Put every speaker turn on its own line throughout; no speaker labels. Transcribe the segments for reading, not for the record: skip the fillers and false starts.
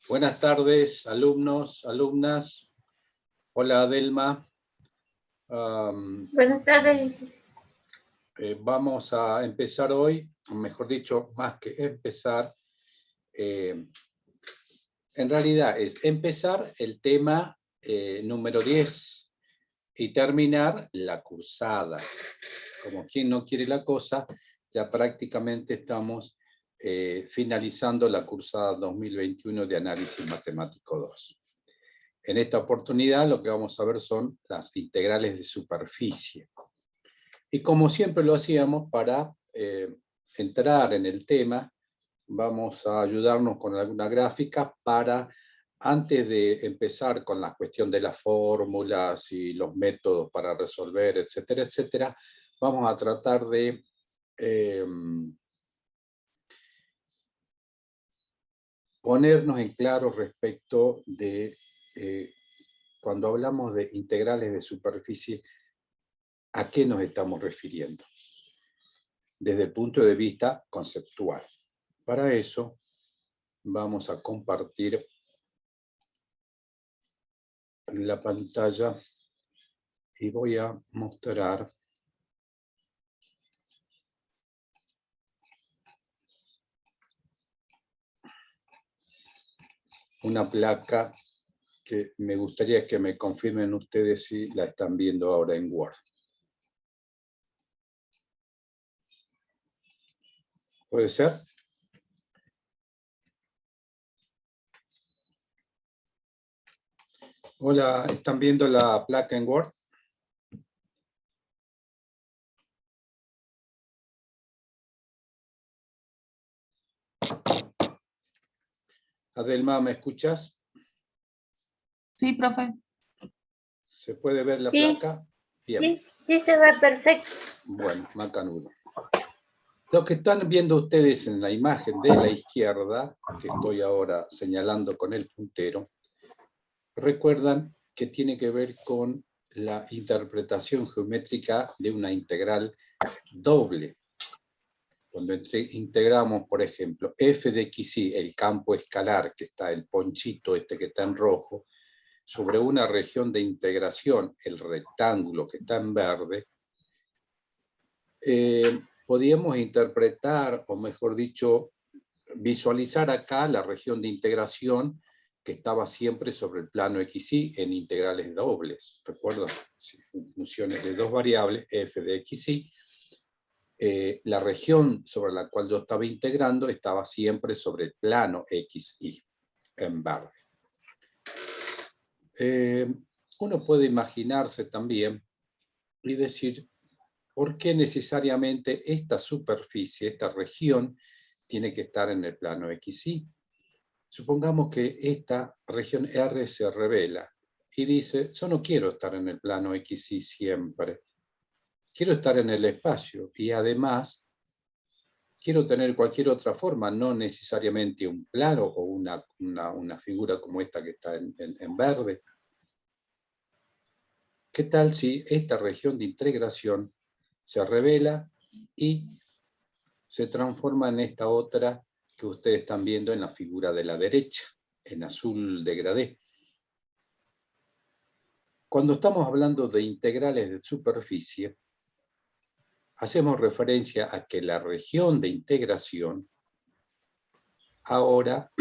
Buenas tardes, alumnos, alumnas. Hola, Adelma.
Buenas tardes.
Vamos a empezar hoy, o mejor dicho, más que empezar, en realidad es empezar el tema número 10 y terminar la cursada. Como quien no quiere la cosa, ya prácticamente estamos finalizando la cursada 2021 de Análisis Matemático 2. En esta oportunidad lo que vamos a ver son las integrales de superficie. Y como siempre lo hacíamos, para entrar en el tema, vamos a ayudarnos con alguna gráfica para, antes de empezar con la cuestión de las fórmulas y los métodos para resolver, etcétera, etcétera, vamos a tratar de ponernos en claro respecto de, cuando hablamos de integrales de superficie, ¿a qué nos estamos refiriendo? Desde el punto de vista conceptual. Para eso vamos a compartir la pantalla y voy a mostrar una placa que me gustaría que me confirmen ustedes si la están viendo ahora en Word. ¿Puede ser? Hola, ¿están viendo la placa en Word? Adelma, ¿me escuchas?
Sí, profe.
¿Se puede ver la
Sí,
placa? Bien.
sí se ve perfecto.
Bueno, macanudo. Lo que están viendo ustedes en la imagen de la izquierda, que estoy ahora señalando con el puntero, recuerdan que tiene que ver con la interpretación geométrica de una integral doble. Cuando integramos, por ejemplo, f de xy, el campo escalar, que está el ponchito este que está en rojo, sobre una región de integración, el rectángulo que está en verde, podíamos interpretar, o mejor dicho, visualizar acá la región de integración que estaba siempre sobre el plano xy en integrales dobles. ¿Recuerdan? Funciones de dos variables, f de xy. La región sobre la cual yo estaba integrando estaba siempre sobre el plano xy, en verde. Uno puede imaginarse también y decir, ¿por qué necesariamente esta superficie, esta región, tiene que estar en el plano xy? Supongamos que esta región R se revela y dice, yo no quiero estar en el plano xy siempre. Quiero estar en el espacio y además quiero tener cualquier otra forma, no necesariamente un plano o una figura como esta que está en verde. ¿Qué tal si esta región de integración se revela y se transforma en esta otra que ustedes están viendo en la figura de la derecha, en azul degradé? Cuando estamos hablando de integrales de superficie, hacemos referencia a que la región de integración ahora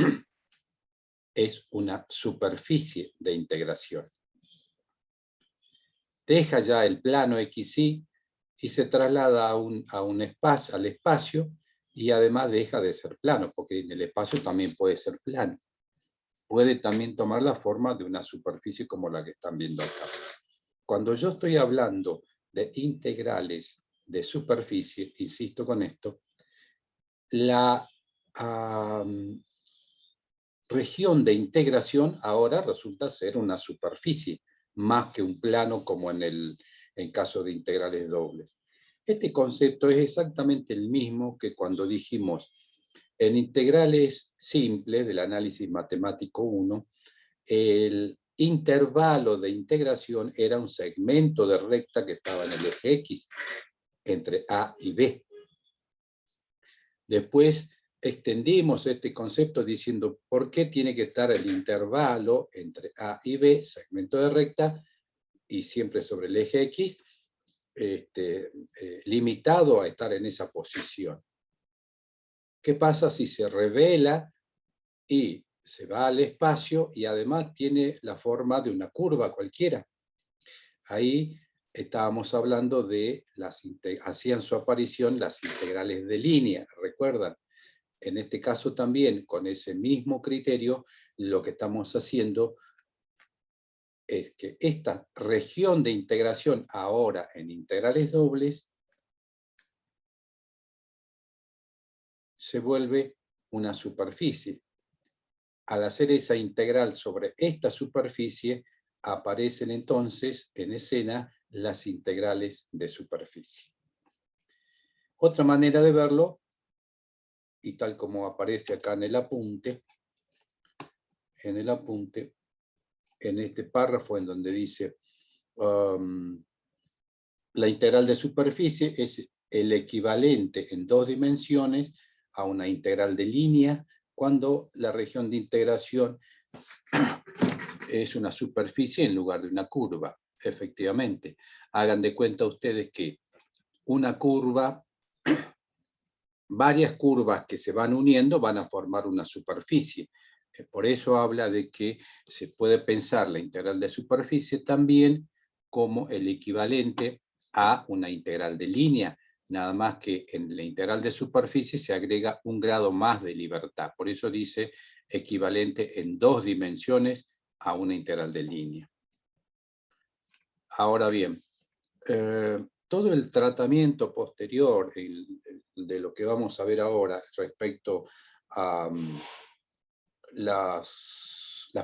es una superficie de integración. Deja ya el plano xy y se traslada al espacio, y además deja de ser plano, porque en el espacio también puede ser plano. Puede también tomar la forma de una superficie como la que están viendo acá. Cuando yo estoy hablando de integrales de superficie, insisto con esto, la región de integración ahora resulta ser una superficie, más que un plano como en caso de integrales dobles. Este concepto es exactamente el mismo que cuando dijimos en integrales simples del análisis matemático 1, el intervalo de integración era un segmento de recta que estaba en el eje X, entre A y B. Después extendimos este concepto diciendo por qué tiene que estar el intervalo entre A y B, segmento de recta, y siempre sobre el eje X, limitado a estar en esa posición. ¿Qué pasa si se revela y se va al espacio y además tiene la forma de una curva cualquiera? Ahí estábamos hablando de hacían su aparición las integrales de línea, ¿recuerdan? En este caso también, con ese mismo criterio, lo que estamos haciendo es que esta región de integración ahora en integrales dobles se vuelve una superficie. Al hacer esa integral sobre esta superficie, aparecen entonces en escena las integrales de superficie. Otra manera de verlo, y tal como aparece acá en el apunte, en este párrafo en donde dice la integral de superficie es el equivalente en 2 dimensiones a una integral de línea cuando la región de integración es una superficie en lugar de una curva. Efectivamente, hagan de cuenta ustedes que una curva, varias curvas que se van uniendo van a formar una superficie. Por eso habla de que se puede pensar la integral de superficie también como el equivalente a una integral de línea, nada más que en la integral de superficie se agrega un grado más de libertad. Por eso dice equivalente en 2 dimensiones a una integral de línea. Ahora bien, todo el tratamiento posterior de lo que vamos a ver ahora respecto a la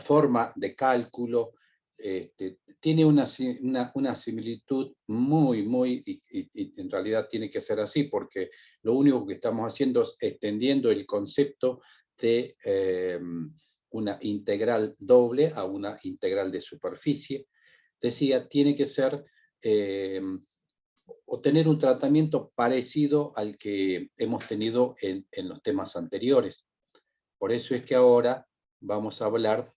forma de cálculo, tiene una similitud muy, y en realidad tiene que ser así, porque lo único que estamos haciendo es extendiendo el concepto de una integral doble a una integral de superficie. Decía, tiene que ser o tener un tratamiento parecido al que hemos tenido en los temas anteriores. Por eso es que ahora vamos a hablar,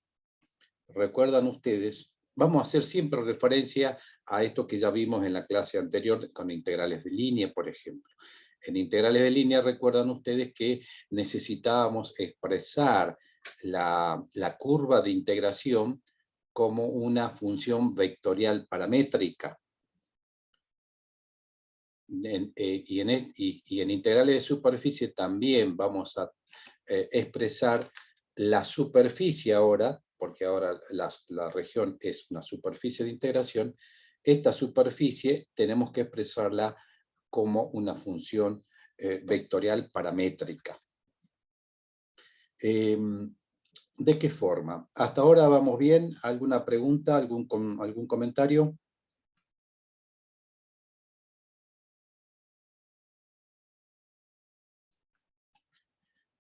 recuerdan ustedes, vamos a hacer siempre referencia a esto que ya vimos en la clase anterior con integrales de línea, por ejemplo. En integrales de línea recuerdan ustedes que necesitábamos expresar la curva de integración como una función vectorial paramétrica. Y en integrales de superficie también vamos a expresar la superficie ahora, porque ahora la región es una superficie de integración. Esta superficie tenemos que expresarla como una función vectorial paramétrica. ¿De qué forma? ¿Hasta ahora vamos bien? ¿Alguna pregunta? ¿Algún comentario?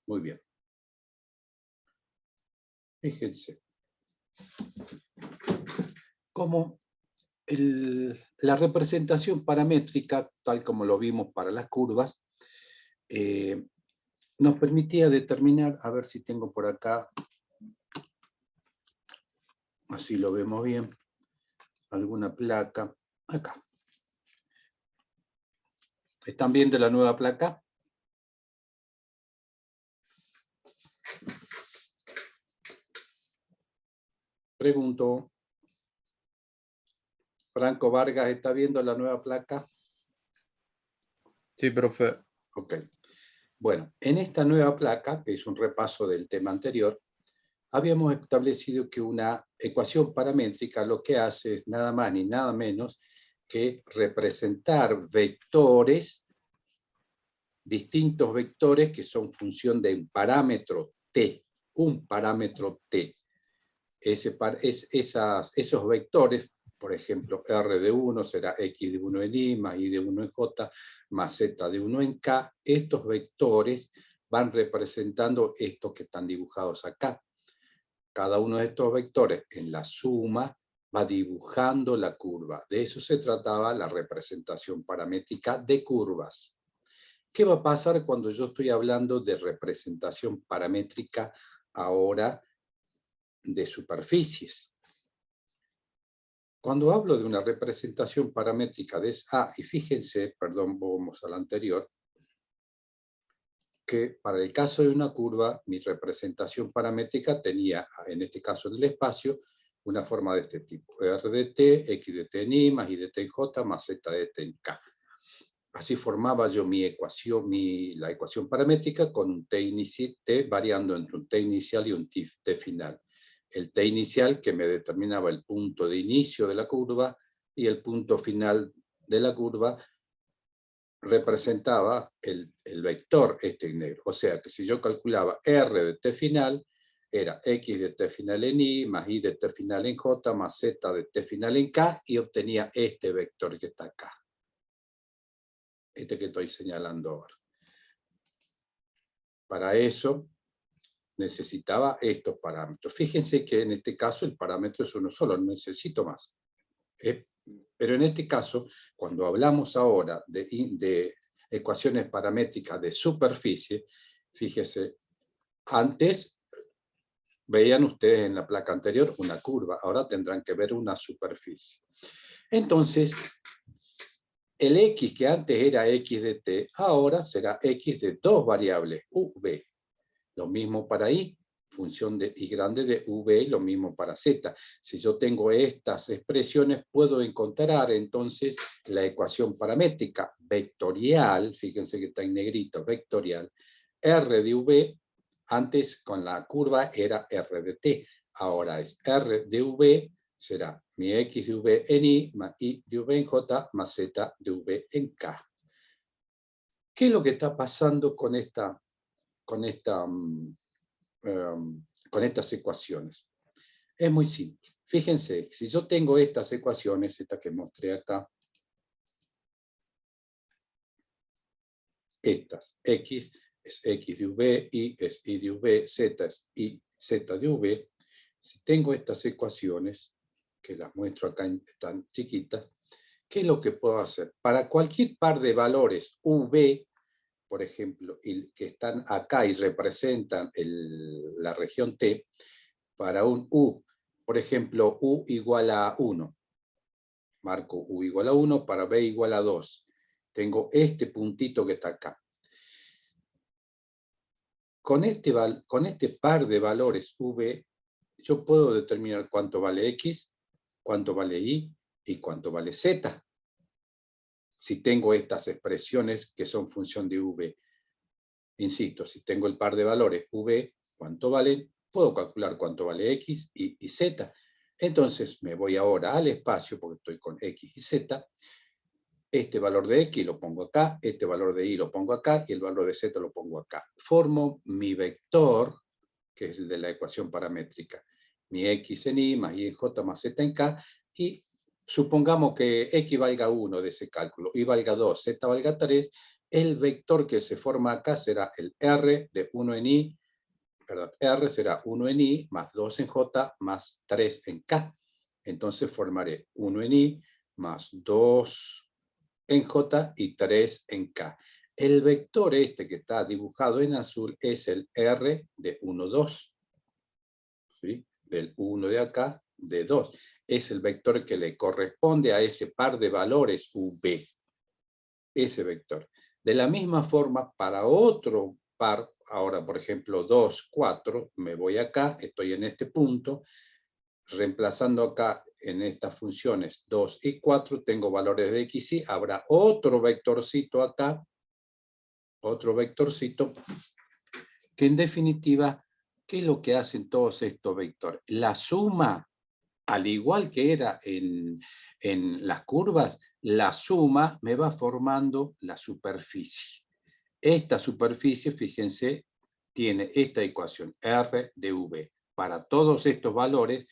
Muy bien. Fíjense. Como la representación paramétrica, tal como lo vimos para las curvas, nos permitía determinar, a ver si tengo por acá, así lo vemos bien, alguna placa, acá. ¿Están viendo la nueva placa? Pregunto. Franco Vargas, ¿está viendo la nueva placa?
Sí, profe.
Ok. Bueno, en esta nueva placa, que es un repaso del tema anterior, habíamos establecido que una ecuación paramétrica lo que hace es nada más ni nada menos que representar vectores, distintos vectores que son función de un parámetro t, esos vectores, por ejemplo, R de 1 será X de 1 en Y, más Y de 1 en J, más Z de 1 en K. Estos vectores van representando estos que están dibujados acá. Cada uno de estos vectores en la suma va dibujando la curva. De eso se trataba la representación paramétrica de curvas. ¿Qué va a pasar cuando yo estoy hablando de representación paramétrica ahora de superficies? Cuando hablo de una representación paramétrica de... y fíjense, perdón, vamos a la anterior, que para el caso de una curva, mi representación paramétrica tenía, en este caso en el espacio, una forma de este tipo. R de t, x de t en y, más y de t en j, más z de t en k. Así formaba yo mi ecuación, la ecuación paramétrica con un t variando entre un t inicial y un t final. El t inicial que me determinaba el punto de inicio de la curva y el punto final de la curva representaba el vector este en negro. O sea que si yo calculaba r de t final, era x de t final en y, más y de t final en j, más z de t final en k, y obtenía este vector que está acá. Este que estoy señalando ahora. Para eso necesitaba estos parámetros. Fíjense que en este caso el parámetro es uno solo, no necesito más. Pero en este caso, cuando hablamos ahora de ecuaciones paramétricas de superficie, fíjese, antes veían ustedes en la placa anterior una curva, ahora tendrán que ver una superficie. Entonces, el x que antes era x de t, ahora será x de dos variables, u, v. Lo mismo para y, función de y grande de v, y lo mismo para z. Si yo tengo estas expresiones, puedo encontrar entonces la ecuación paramétrica vectorial, fíjense que está en negrito, vectorial, r de v, antes con la curva era r de t, ahora es r de v, será mi x de v en y, más y de v en j, más z de v en k. ¿Qué es lo que está pasando con estas ecuaciones? Es muy simple. Fíjense, si yo tengo estas ecuaciones, esta que mostré acá, estas, x es x de v, y es y de v, z es y z de v. Si tengo estas ecuaciones, que las muestro acá, están chiquitas, ¿qué es lo que puedo hacer? Para cualquier par de valores v, por ejemplo, que están acá y representan la región T, para un U, por ejemplo, U igual a 1. Marco U igual a 1 para B igual a 2. Tengo este puntito que está acá. Con este par de valores V, yo puedo determinar cuánto vale X, cuánto vale Y y cuánto vale Z. Si tengo estas expresiones que son función de V. Insisto, si tengo el par de valores V, cuánto valen, puedo calcular cuánto vale X y Z. Entonces me voy ahora al espacio, porque estoy con X y Z. Este valor de X lo pongo acá, este valor de Y lo pongo acá, y el valor de Z lo pongo acá. Formo mi vector, que es el de la ecuación paramétrica. Mi X en Y, más Y en J, más Z en K, y supongamos que X valga 1 de ese cálculo, Y valga 2, Z valga 3, el vector que se forma acá será el R de 1 en Y, perdón, R será 1 en Y, más 2 en J, más 3 en K. Entonces formaré 1 en Y, más 2 en J y 3 en K. El vector este que está dibujado en azul es el R de 1, 2. ¿Sí? Del 1 de acá, de 2. Es el vector que le corresponde a ese par de valores V. Ese vector. De la misma forma, para otro par, ahora por ejemplo 2, 4, me voy acá, estoy en este punto, reemplazando acá en estas funciones 2 y 4, tengo valores de x y habrá otro vectorcito acá, otro vectorcito, que en definitiva, ¿qué es lo que hacen todos estos vectores? La suma, al igual que era en las curvas, la suma me va formando la superficie. Esta superficie, fíjense, tiene esta ecuación, R de V. Para todos estos valores,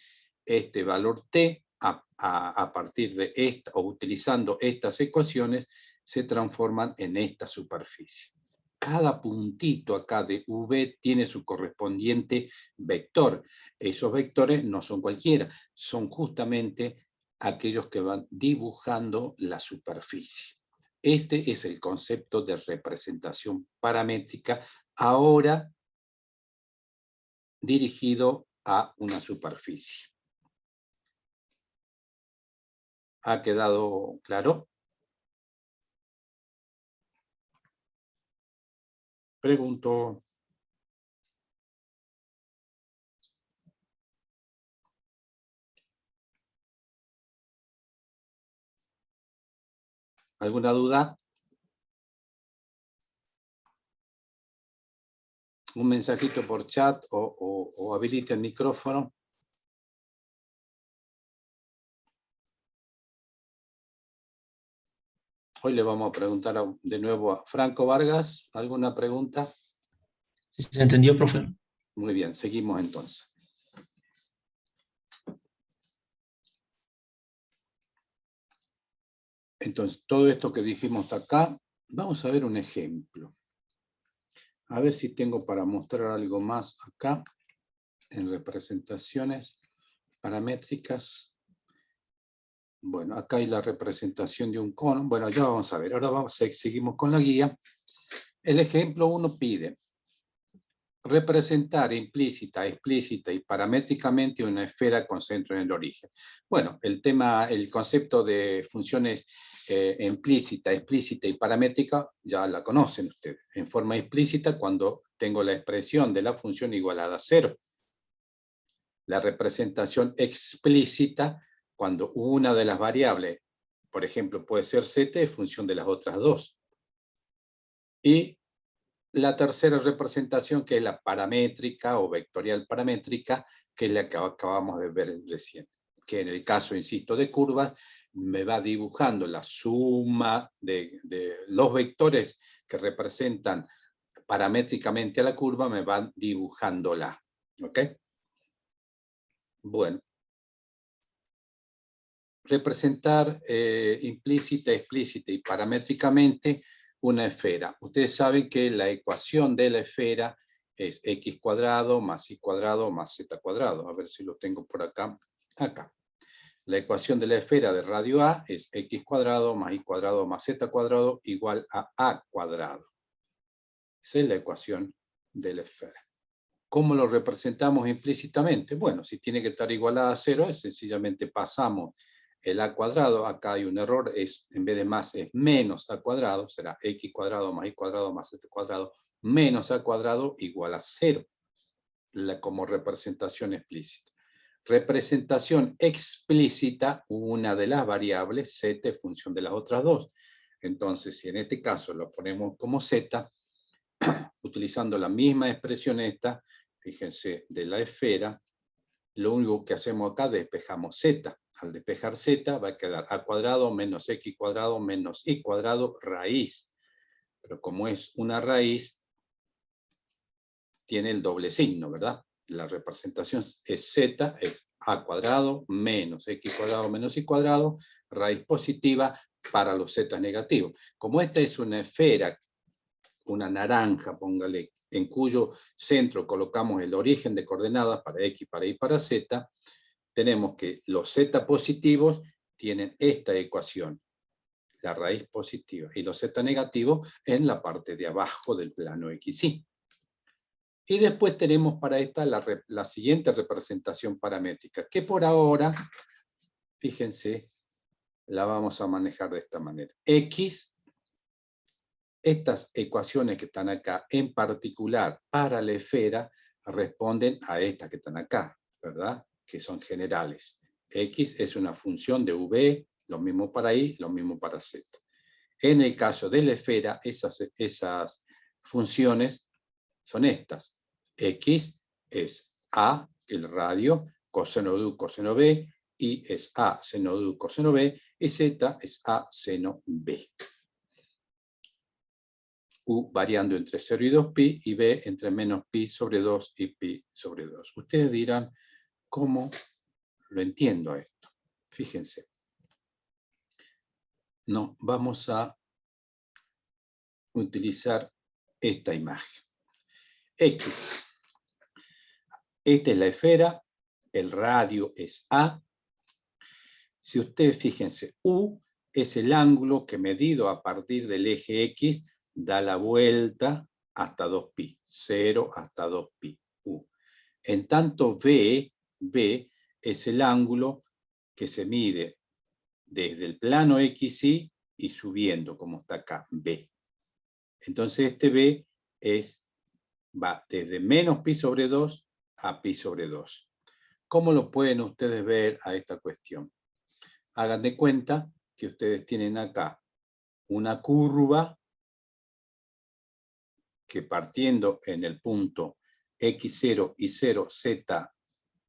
este valor T, a partir de esta, o utilizando estas ecuaciones, se transforman en esta superficie. Cada puntito acá de V tiene su correspondiente vector. Esos vectores no son cualquiera, son justamente aquellos que van dibujando la superficie. Este es el concepto de representación paramétrica, ahora dirigido a una superficie. ¿Ha quedado claro? Pregunto. ¿Alguna duda? Un mensajito por chat o habilite el micrófono. Hoy le vamos a preguntar de nuevo a Franco Vargas. ¿Alguna pregunta?
Sí, se entendió, profe.
Muy bien, seguimos entonces. Entonces, todo esto que dijimos hasta acá, vamos a ver un ejemplo. A ver si tengo para mostrar algo más acá, en representaciones paramétricas. Bueno, acá hay la representación de un cono. Bueno, ya vamos a ver. Ahora seguimos con la guía. El ejemplo 1 pide representar implícita, explícita y paramétricamente una esfera con centro en el origen. Bueno, el concepto de funciones implícita, explícita y paramétrica ya la conocen ustedes. En forma explícita, cuando tengo la expresión de la función igualada a 0. La representación explícita, cuando una de las variables, por ejemplo, puede ser z en función de las otras dos. Y la tercera representación, que es la paramétrica o vectorial paramétrica, que es la que acabamos de ver recién. Que en el caso, insisto, de curvas, me va dibujando la suma de los vectores que representan paramétricamente a la curva, me van dibujándola. ¿Ok? Bueno. Representar implícita, explícita y paramétricamente una esfera. Ustedes saben que la ecuación de la esfera es x cuadrado más y cuadrado más z cuadrado. A ver si lo tengo por acá. Acá. La ecuación de la esfera de radio A es x cuadrado más y cuadrado más z cuadrado igual a cuadrado. Esa es la ecuación de la esfera. ¿Cómo lo representamos implícitamente? Bueno, si tiene que estar igualada a 0, sencillamente pasamos el a cuadrado. Acá hay un error, en vez de más es menos a cuadrado, será x cuadrado más y cuadrado más z cuadrado menos a cuadrado igual a 0, como representación explícita. Representación explícita, una de las variables z en función de las otras dos. Entonces, si en este caso lo ponemos como z, utilizando la misma expresión esta, fíjense, de la esfera, lo único que hacemos acá, despejamos z. Al despejar z va a quedar a cuadrado menos x cuadrado menos y cuadrado raíz. Pero como es una raíz, tiene el doble signo, ¿verdad? La representación es z, es a cuadrado menos x cuadrado menos y cuadrado, raíz positiva para los z negativos. Como esta es una esfera, una naranja, póngale, en cuyo centro colocamos el origen de coordenadas para x, para y, para z, tenemos que los z positivos tienen esta ecuación, la raíz positiva, y los z negativos en la parte de abajo del plano XY. Y después tenemos para esta la siguiente representación paramétrica, que por ahora, fíjense, la vamos a manejar de esta manera. X, estas ecuaciones que están acá, en particular para la esfera, responden a estas que están acá, ¿verdad? Que son generales. X es una función de V, lo mismo para Y, lo mismo para Z. En el caso de la esfera, esas funciones son estas. X es A, el radio, coseno de U, coseno B, Y es A, seno de U, coseno B, y Z es A, seno B. U variando entre 0 y 2pi, y B entre menos pi sobre 2 y pi sobre 2. Ustedes dirán, ¿cómo lo entiendo a esto? Fíjense. No, vamos a utilizar esta imagen. X. Esta es la esfera, el radio es A. Si ustedes fíjense, U es el ángulo que medido a partir del eje X da la vuelta hasta 2pi, 0 hasta 2pi. En tanto B es el ángulo que se mide desde el plano XY y subiendo, como está acá, B. Entonces este B va desde menos pi sobre 2 a pi sobre 2. ¿Cómo lo pueden ustedes ver a esta cuestión? Hagan de cuenta que ustedes tienen acá una curva que partiendo en el punto X0 y 0, Z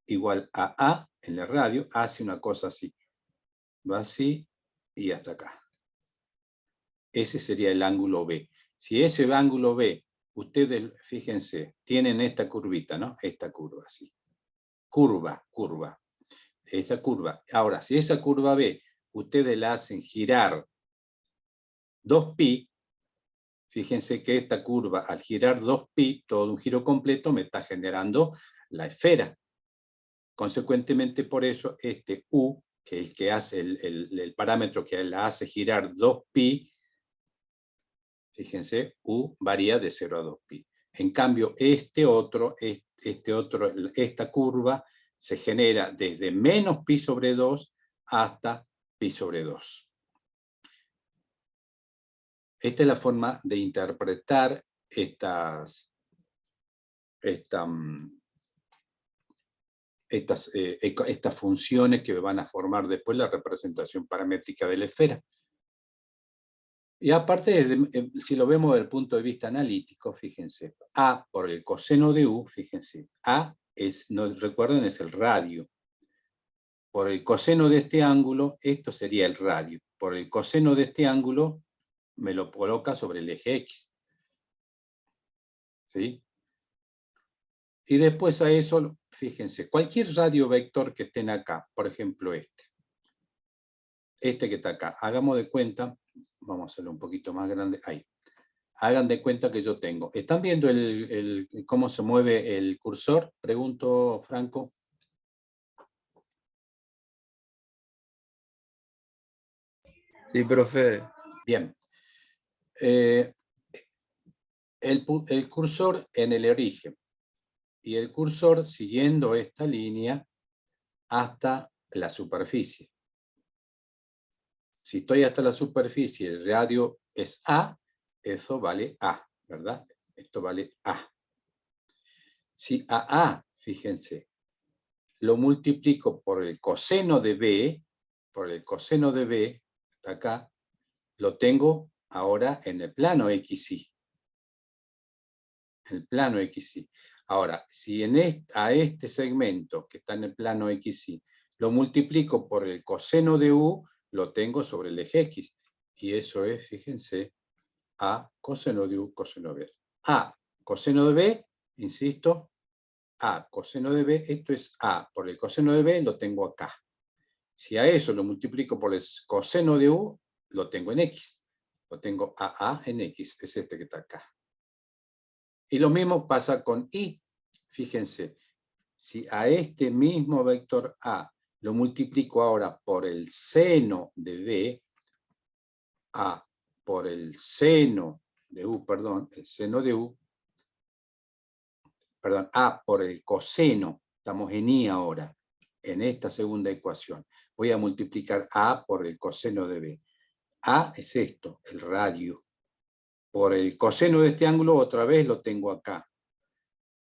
igual a A en el radio, hace una cosa así. Va así y hasta acá. Ese sería el ángulo B. Si ese ángulo B, ustedes, fíjense, tienen esta curvita, ¿no? Esta curva, así. Curva. Esa curva. Ahora, si esa curva B, ustedes la hacen girar 2pi, fíjense que esta curva, al girar 2pi, todo un giro completo, me está generando la esfera. Consecuentemente, por eso, este U, que es el que hace el parámetro que la hace girar 2pi, fíjense, U varía de 0 a 2pi. En cambio, esta curva se genera desde menos pi sobre 2 hasta pi sobre 2. Esta es la forma de interpretar estas funciones que van a formar después la representación paramétrica de la esfera. Y aparte, si lo vemos desde el punto de vista analítico, fíjense, A por el coseno de U, fíjense, A recuerden, es el radio. Por el coseno de este ángulo, esto sería el radio. Por el coseno de este ángulo, me lo coloca sobre el eje X. ¿Sí? Y después a eso, fíjense, cualquier radio vector que estén acá, por ejemplo este que está acá, hagamos de cuenta, vamos a hacerlo un poquito más grande, ahí. Hagan de cuenta que yo tengo. ¿Están viendo cómo se mueve el cursor? Pregunto, Franco.
Sí, profe.
Bien. El cursor en el origen. Y el cursor siguiendo esta línea hasta la superficie. Si estoy hasta la superficie, el radio es A, eso vale A, ¿verdad? Esto vale A. Si a A, fíjense, lo multiplico por el coseno de B, hasta acá, lo tengo ahora en el plano XY. El plano XY. Ahora, si a este segmento que está en el plano XY, lo multiplico por el coseno de U, lo tengo sobre el eje X. Y eso es, fíjense, A coseno de U, coseno de B. A coseno de B, insisto, A coseno de B, esto es A por el coseno de B, lo tengo acá. Si a eso lo multiplico por el coseno de U, lo tengo en X. Lo tengo a en X, es este que está acá. Y lo mismo pasa con I. Fíjense, si a este mismo vector A lo multiplico ahora por el seno de B, A por el seno de U, perdón, el seno de U, perdón, A por el coseno, estamos en I ahora, en esta segunda ecuación. Voy a multiplicar A por el coseno de B. A es esto, el radio. Por el coseno de este ángulo, otra vez lo tengo acá.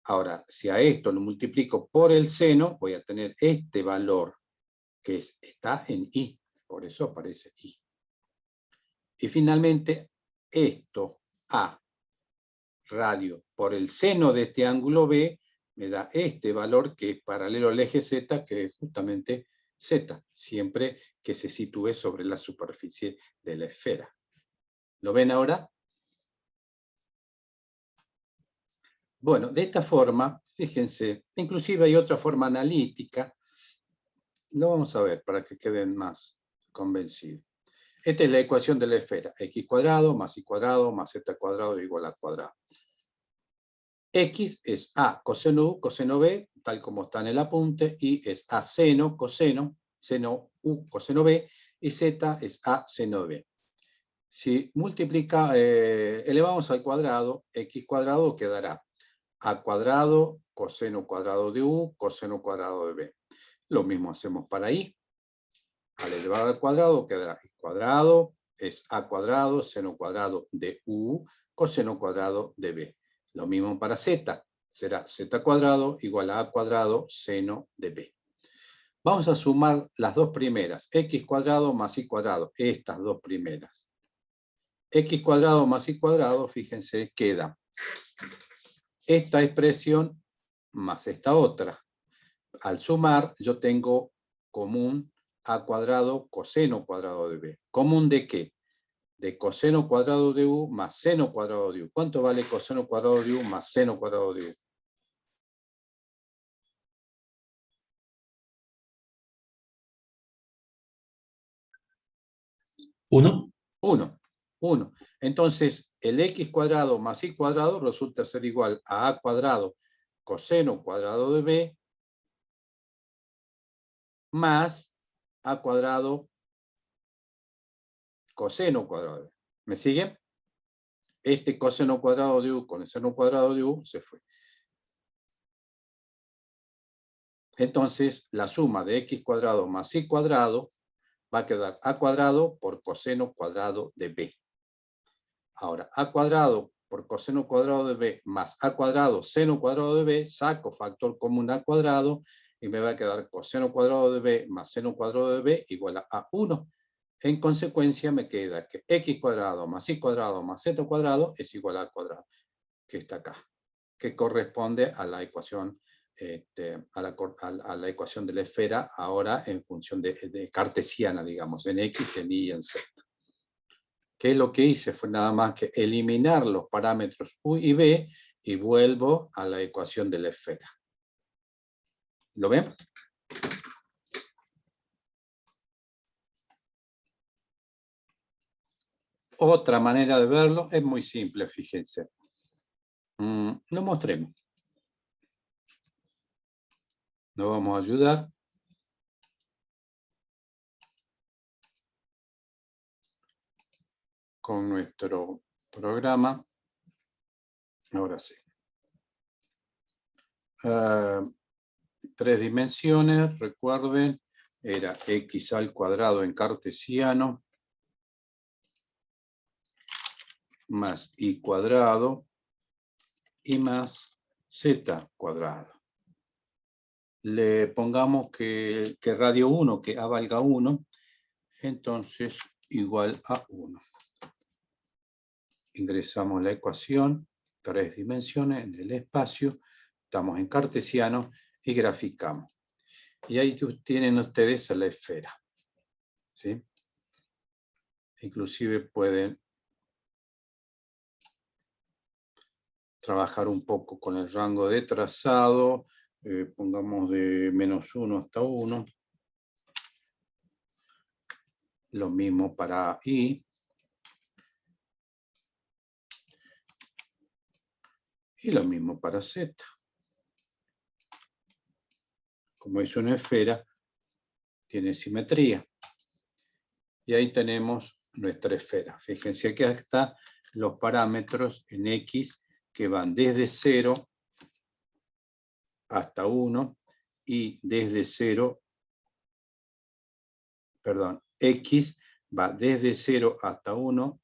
Ahora, si a esto lo multiplico por el seno, voy a tener este valor, que está en I. Por eso aparece I. Y finalmente, esto, A, radio, por el seno de este ángulo B, me da este valor que es paralelo al eje Z, que es justamente Z, siempre que se sitúe sobre la superficie de la esfera. ¿Lo ven ahora? Bueno, de esta forma, fíjense, inclusive hay otra forma analítica, lo vamos a ver para que queden más convencidos. Esta es la ecuación de la esfera, x cuadrado más y cuadrado más z cuadrado igual a cuadrado. X es A coseno U, coseno B, tal como está en el apunte, y es A seno, coseno, seno U, coseno B, y z es a seno de b. Si elevamos al cuadrado, x cuadrado quedará a cuadrado coseno cuadrado de u, coseno cuadrado de b. Lo mismo hacemos para y. Al elevar al cuadrado quedará y cuadrado es a cuadrado seno cuadrado de u, coseno cuadrado de b. Lo mismo para z. Será z cuadrado igual a cuadrado seno de b. Vamos a sumar las dos primeras. X cuadrado más y cuadrado. Estas dos primeras. X cuadrado más y cuadrado, fíjense, queda esta expresión más esta otra. Al sumar, yo tengo común a cuadrado coseno cuadrado de b. ¿Común de qué? De coseno cuadrado de u más seno cuadrado de u. ¿Cuánto vale coseno cuadrado de u más seno cuadrado de u?
1.
1. Entonces, el x cuadrado más y cuadrado resulta ser igual a cuadrado coseno cuadrado de b más a cuadrado coseno cuadrado de b. ¿Me sigue? Este coseno cuadrado de u con el seno cuadrado de u se fue. Entonces, la suma de x cuadrado más y cuadrado va a quedar a cuadrado por coseno cuadrado de b. Ahora, a cuadrado por coseno cuadrado de b más a cuadrado seno cuadrado de b, saco factor común a cuadrado y me va a quedar coseno cuadrado de b más seno cuadrado de b igual a 1. En consecuencia me queda que x cuadrado más y cuadrado más z cuadrado es igual a cuadrado, que está acá, que corresponde a la ecuación, a la ecuación de la esfera ahora en función de cartesiana, digamos, en x, en y y en z. ¿Qué es lo que hice? Fue nada más que eliminar los parámetros u y b y vuelvo a la ecuación de la esfera. ¿Lo ven? Otra manera de verlo es muy simple, fíjense. Lo mostremos. Nos vamos a ayudar. Con nuestro programa. Ahora sí. 3 dimensiones, recuerden, era x al cuadrado en cartesiano más y cuadrado y más z cuadrado. Le pongamos que radio 1, que a valga 1, entonces igual a 1. Ingresamos la ecuación, 3 dimensiones en el espacio, estamos en cartesiano y graficamos. Y ahí tienen ustedes la esfera. ¿Sí? Inclusive pueden trabajar un poco con el rango de trazado, pongamos de -1 hasta 1. Lo mismo para y. Y lo mismo para z. Como es una esfera, tiene simetría. Y ahí tenemos nuestra esfera. Fíjense que aquí están los parámetros en x que van desde 0 hasta 1 y desde 0, perdón, x va desde 0 hasta 1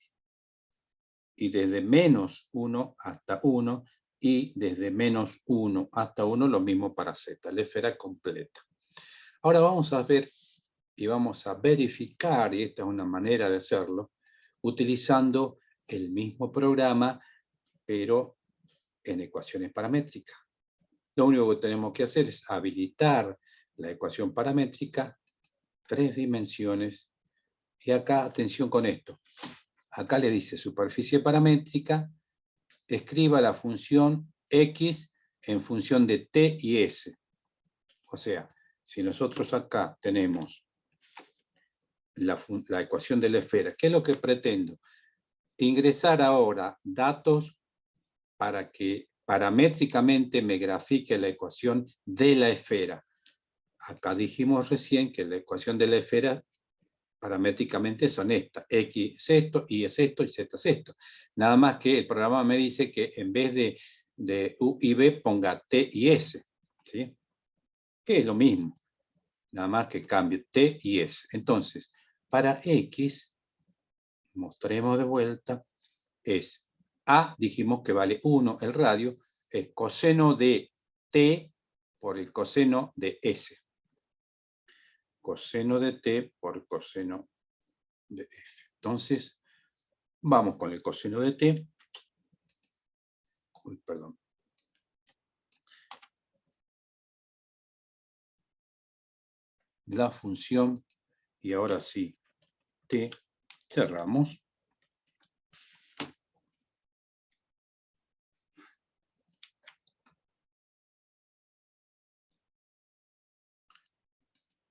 y desde -1 hasta 1 y desde -1 hasta 1 lo mismo para z, la esfera completa. Ahora vamos a ver y vamos a verificar, y esta es una manera de hacerlo, utilizando el mismo programa, pero en ecuaciones paramétricas. Lo único que tenemos que hacer es habilitar la ecuación paramétrica, 3 dimensiones, y acá, atención con esto, acá le dice superficie paramétrica, escriba la función x en función de t y s. O sea, si nosotros acá tenemos la ecuación de la esfera, ¿qué es lo que pretendo? Ingresar ahora datos para que paramétricamente me grafique la ecuación de la esfera. Acá dijimos recién que la ecuación de la esfera paramétricamente son estas. X es esto, Y es esto y Z es esto. Nada más que el programa me dice que en vez de U y B ponga T y S. ¿Sí? Que es lo mismo. Nada más que cambie T y S. Entonces, para X, mostremos de vuelta, es A, dijimos que vale 1 el radio, es coseno de T por el coseno de S. Coseno de T por coseno de F. Entonces, vamos con el coseno de T. Uy, perdón. La función, y ahora sí, T, cerramos.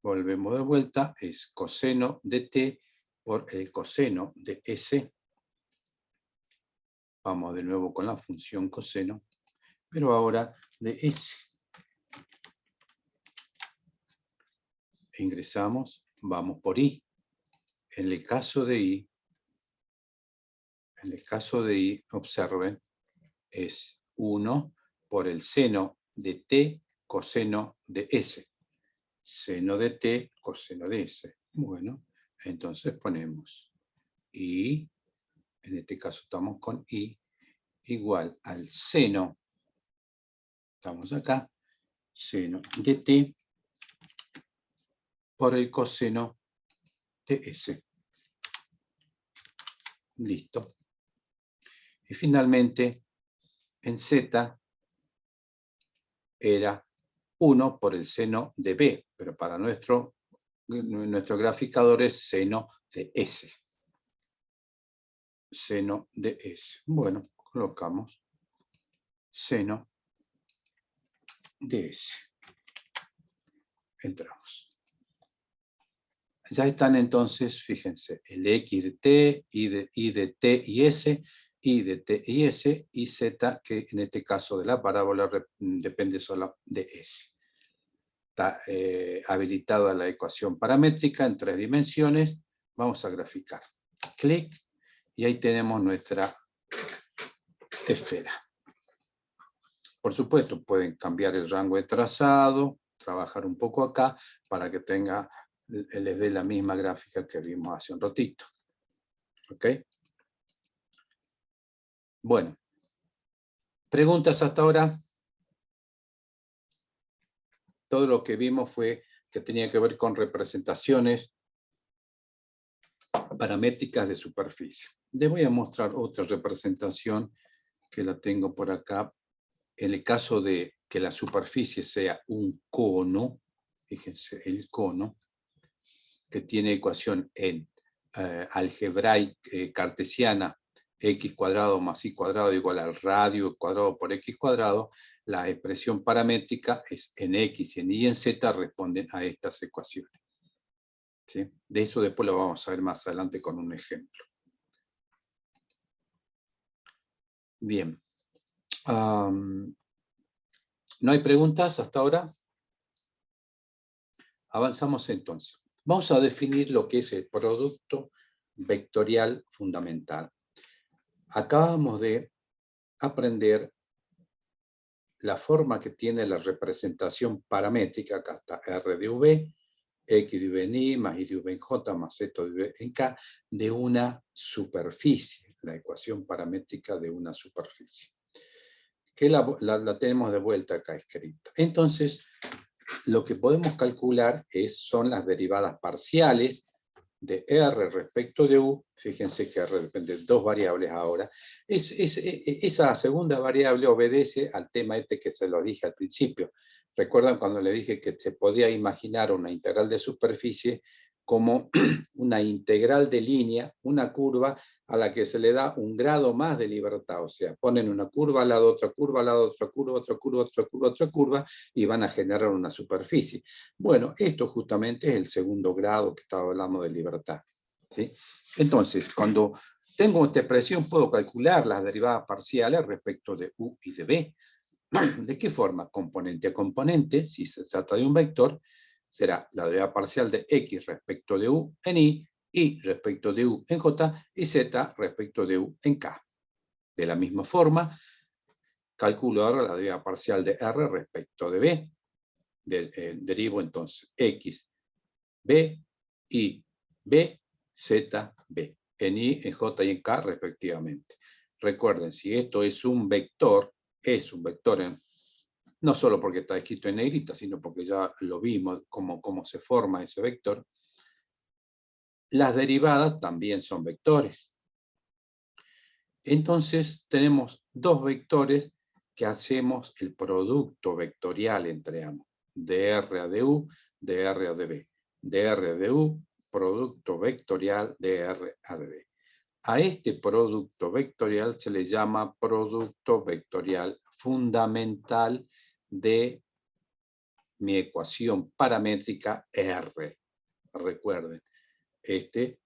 Volvemos de vuelta, es coseno de T por el coseno de S. Vamos de nuevo con la función coseno, pero ahora de S. Ingresamos, vamos por I. En el caso de I, observen, es 1 por el seno de T coseno de S. Seno de T coseno de S. Bueno, entonces ponemos I, en este caso estamos con I, igual al seno, estamos acá, seno de T por el coseno de S. Listo. Y finalmente, en Z era 1 por el seno de B, pero para nuestro graficador es seno de S. Seno de S. Bueno, colocamos seno de S. Entramos. Ya están entonces, fíjense, el X de T, Y de T y S, Y de T y S, y Z, que en este caso de la parábola depende solo de S. Está habilitada la ecuación paramétrica en 3 dimensiones. Vamos a graficar. Clic, y ahí tenemos nuestra esfera. Por supuesto, pueden cambiar el rango de trazado, trabajar un poco acá, para que les dé la misma gráfica que vimos hace un ratito. ¿Ok? Bueno. ¿Preguntas hasta ahora? Todo lo que vimos fue que tenía que ver con representaciones paramétricas de superficie. Les voy a mostrar otra representación que la tengo por acá. En el caso de que la superficie sea un cono, fíjense, el cono, que tiene ecuación en algebraica cartesiana, x cuadrado más y cuadrado igual al radio cuadrado por x cuadrado, la expresión paramétrica es en x, en y en z responden a estas ecuaciones. ¿Sí? De eso después lo vamos a ver más adelante con un ejemplo. Bien. ¿No hay preguntas hasta ahora? Avanzamos entonces. Vamos a definir lo que es el producto vectorial fundamental. Acabamos de aprender la forma que tiene la representación paramétrica, acá está R de V, X de V en Y, más Y de V en J, más Z de V en K, de una superficie, la ecuación paramétrica de una superficie. Que la tenemos de vuelta acá escrita. Entonces, lo que podemos calcular son las derivadas parciales de R respecto de U. Fíjense que R depende de 2 variables ahora. Esa segunda variable obedece al tema que se lo dije al principio. ¿Recuerdan cuando le dije que se podía imaginar una integral de superficie como una integral de línea, una curva a la que se le da un grado más de libertad? O sea, ponen una curva al lado, otra curva al lado, otra curva, otra curva, otra curva, otra curva, y van a generar una superficie. Bueno, esto justamente es el segundo grado que estaba hablando de libertad. ¿Sí? Entonces, cuando tengo esta expresión, puedo calcular las derivadas parciales respecto de U y de B. ¿De qué forma? Componente a componente, si se trata de un vector, será la derivada parcial de X respecto de U en Y, y respecto de u en j y z respecto de u en k. De la misma forma, calculo ahora la derivada parcial de r respecto de b. Derivo entonces x, b, y, b, z, b. En y, en j y en k respectivamente. Recuerden, si esto es un vector no solo porque está escrito en negrita, sino porque ya lo vimos cómo se forma ese vector. Las derivadas también son vectores. Entonces tenemos dos vectores que hacemos el producto vectorial entre ambos. dr a du, dr a db. dr a du, producto vectorial dr a db. A este producto vectorial se le llama producto vectorial fundamental de mi ecuación paramétrica R. Recuerden, este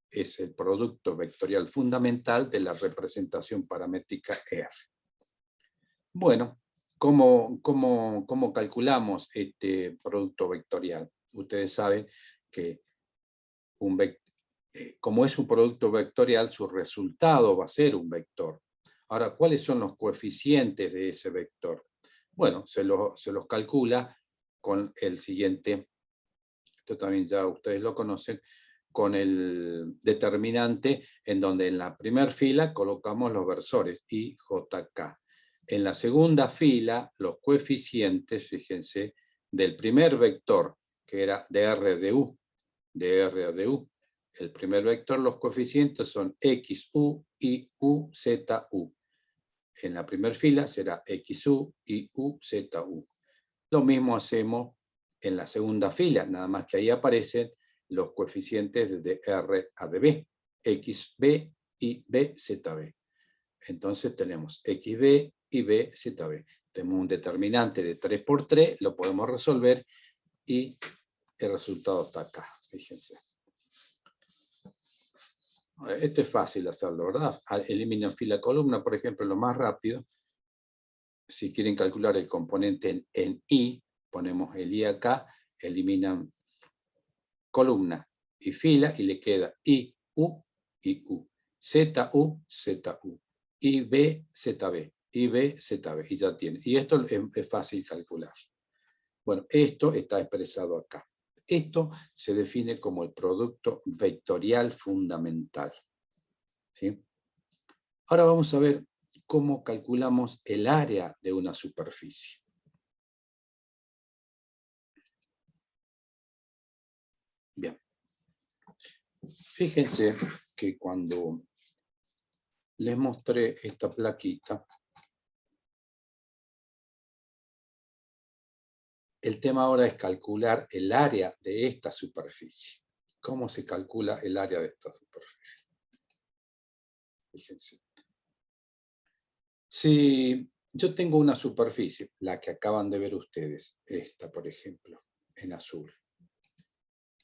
es el producto vectorial fundamental de la representación paramétrica R. Bueno, ¿cómo calculamos este producto vectorial? Ustedes saben que como es un producto vectorial, su resultado va a ser un vector. Ahora, ¿cuáles son los coeficientes de ese vector? Bueno, se los calcula con el siguiente, esto también ya ustedes lo conocen, con el determinante en donde en la primera fila colocamos los versores I, J, K. En la segunda fila, los coeficientes, fíjense, del primer vector, que era dr de u, dr de u. El primer vector, los coeficientes son x, u, y u, z, u. En la primera fila será x, u, y u, z, u. Lo mismo hacemos en la segunda fila, nada más que ahí aparecen los coeficientes de R a de B, XB y BZB. Entonces tenemos XB y BZB. Tenemos un determinante de 3 por 3, lo podemos resolver y el resultado está acá, fíjense. Esto es fácil hacerlo, ¿verdad? Eliminan fila columna, por ejemplo, lo más rápido. Si quieren calcular el componente en I, ponemos el I acá, eliminan columna y fila y le queda I, U, y U. Z, U, Z, U. I, B, Z, B. I, B, Z, B. Y ya tiene. Y esto es fácil calcular. Bueno, esto está expresado acá. Esto se define como el producto vectorial fundamental. ¿Sí? Ahora vamos a ver cómo calculamos el área de una superficie. Bien. Fíjense que cuando les mostré esta plaquita, el tema ahora es calcular el área de esta superficie. ¿Cómo se calcula el área de esta superficie? Fíjense. Si yo tengo una superficie, la que acaban de ver ustedes, esta por ejemplo, en azul,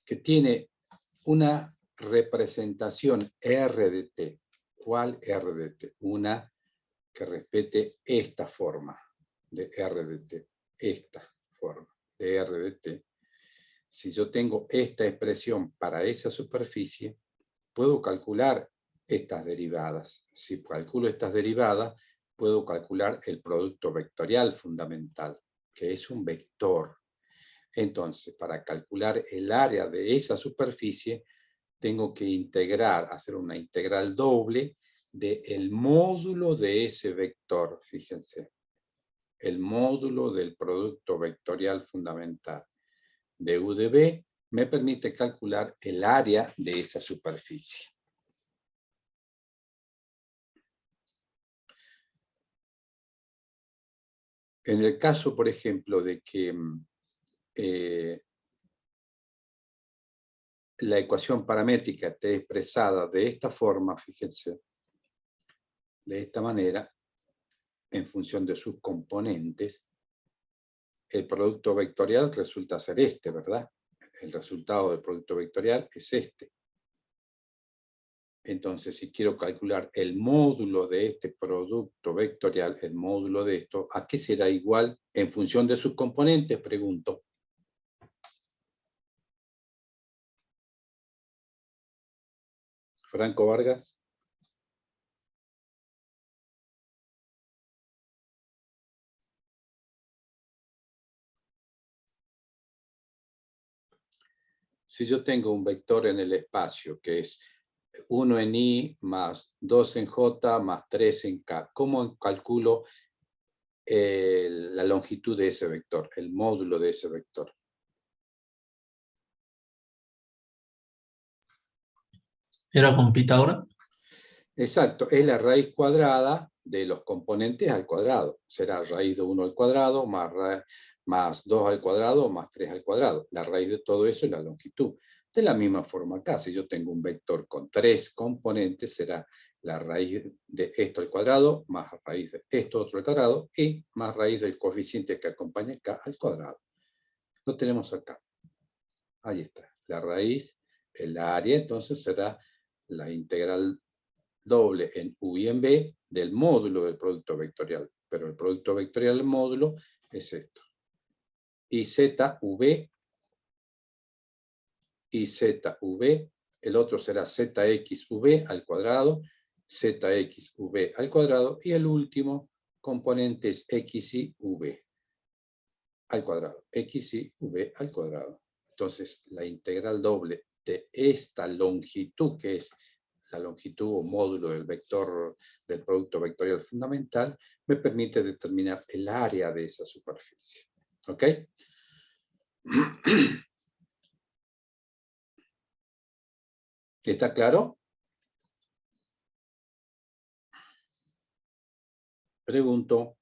que tiene una representación R de T. ¿Cuál R de T? Una que respete esta forma de R de T. Esta forma de R de T. Si yo tengo esta expresión para esa superficie, puedo calcular estas derivadas. Si calculo estas derivadas, puedo calcular el producto vectorial fundamental, que es un vector. Entonces, para calcular el área de esa superficie, tengo que integrar, hacer una integral doble del módulo de ese vector, fíjense. El módulo del producto vectorial fundamental de U de B me permite calcular el área de esa superficie. En el caso, por ejemplo, de que la ecuación paramétrica esté expresada de esta forma, fíjense, de esta manera, en función de sus componentes, el producto vectorial resulta ser este, ¿verdad? El resultado del producto vectorial es este. Entonces, si quiero calcular el módulo de este producto vectorial, el módulo de esto, ¿a qué será igual en función de sus componentes? Pregunto. Franco Vargas. Si yo tengo un vector en el espacio que es 1 en I más 2 en J más 3 en K, ¿cómo calculo la longitud de ese vector, el módulo de ese vector?
¿Era con Pitágoras?
Exacto, es la raíz cuadrada de los componentes al cuadrado. Será raíz de 1 al cuadrado más 2 al cuadrado más 3 al cuadrado. La raíz de todo eso es la longitud. De la misma forma acá, si yo tengo un vector con 3 componentes, será la raíz de esto al cuadrado más raíz de esto otro al cuadrado y más raíz del coeficiente que acompaña acá al cuadrado. Lo tenemos acá. Ahí está. La raíz, el área, entonces será la integral doble en U y en B del módulo del producto vectorial. Pero el producto vectorial del módulo es esto. Y ZV, y ZV, el otro será ZXV al cuadrado, ZXV al cuadrado, y el último componente es XYV al cuadrado, XYV al cuadrado. Entonces, la integral doble de esta longitud, que es la longitud o módulo del vector del producto vectorial fundamental, me permite determinar el área de esa superficie. ¿Ok? ¿Está claro? Pregunto.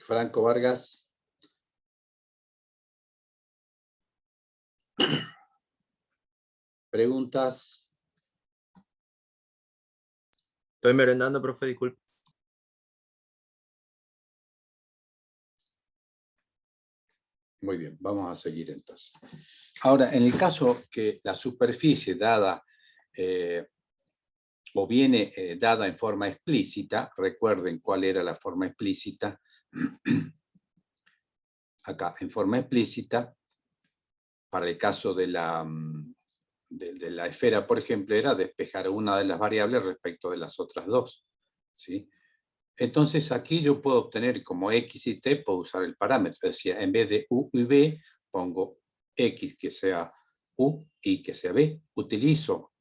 Franco Vargas. ¿Preguntas?
Estoy merendando, profe, disculpe.
Muy bien, vamos a seguir entonces. Ahora, en el caso que la superficie dada o viene dada en forma explícita, recuerden cuál era la forma explícita, acá, en forma explícita, para el caso de la esfera, por ejemplo, era despejar una de las variables respecto de las otras dos, ¿sí? Entonces aquí yo puedo obtener como X y T, puedo usar el parámetro, es decir, en vez de U y B, pongo X que sea U y que sea B. Utilizo,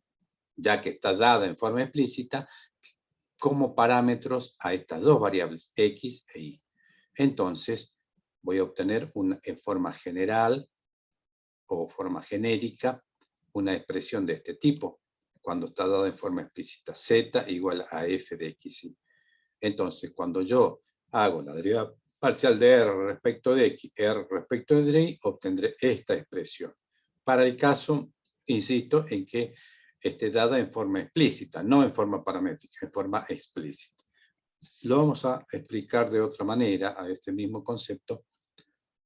ya que está dada en forma explícita, como parámetros a estas dos variables, X e Y. Entonces, voy a obtener en forma general o forma genérica una expresión de este tipo, cuando está dada en forma explícita, Z igual a F de X, Y. Entonces, cuando yo hago la derivada parcial de R respecto de X, R respecto de Y, obtendré esta expresión. Para el caso, insisto, en que esté dada en forma explícita, no en forma paramétrica, en forma explícita. Lo vamos a explicar de otra manera a este mismo concepto.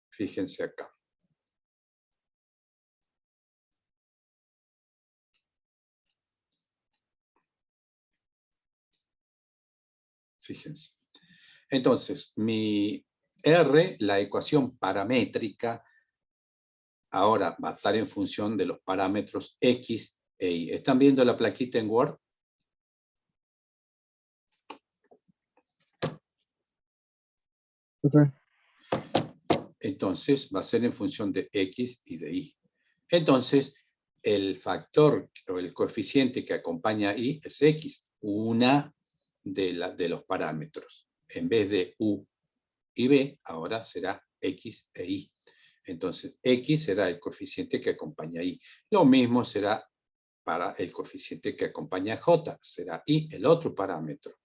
Fíjense acá. Fíjense. Entonces, mi R, la ecuación paramétrica, ahora va a estar en función de los parámetros X e Y. ¿Están viendo la plaquita en Word? Entonces, va a ser en función de X y de Y. Entonces, el factor o el coeficiente que acompaña a Y es X, una de los parámetros. En vez de U y B, ahora será X e Y. Entonces, X será el coeficiente que acompaña a Y. Lo mismo será para el coeficiente que acompaña a J, será Y, el otro parámetro.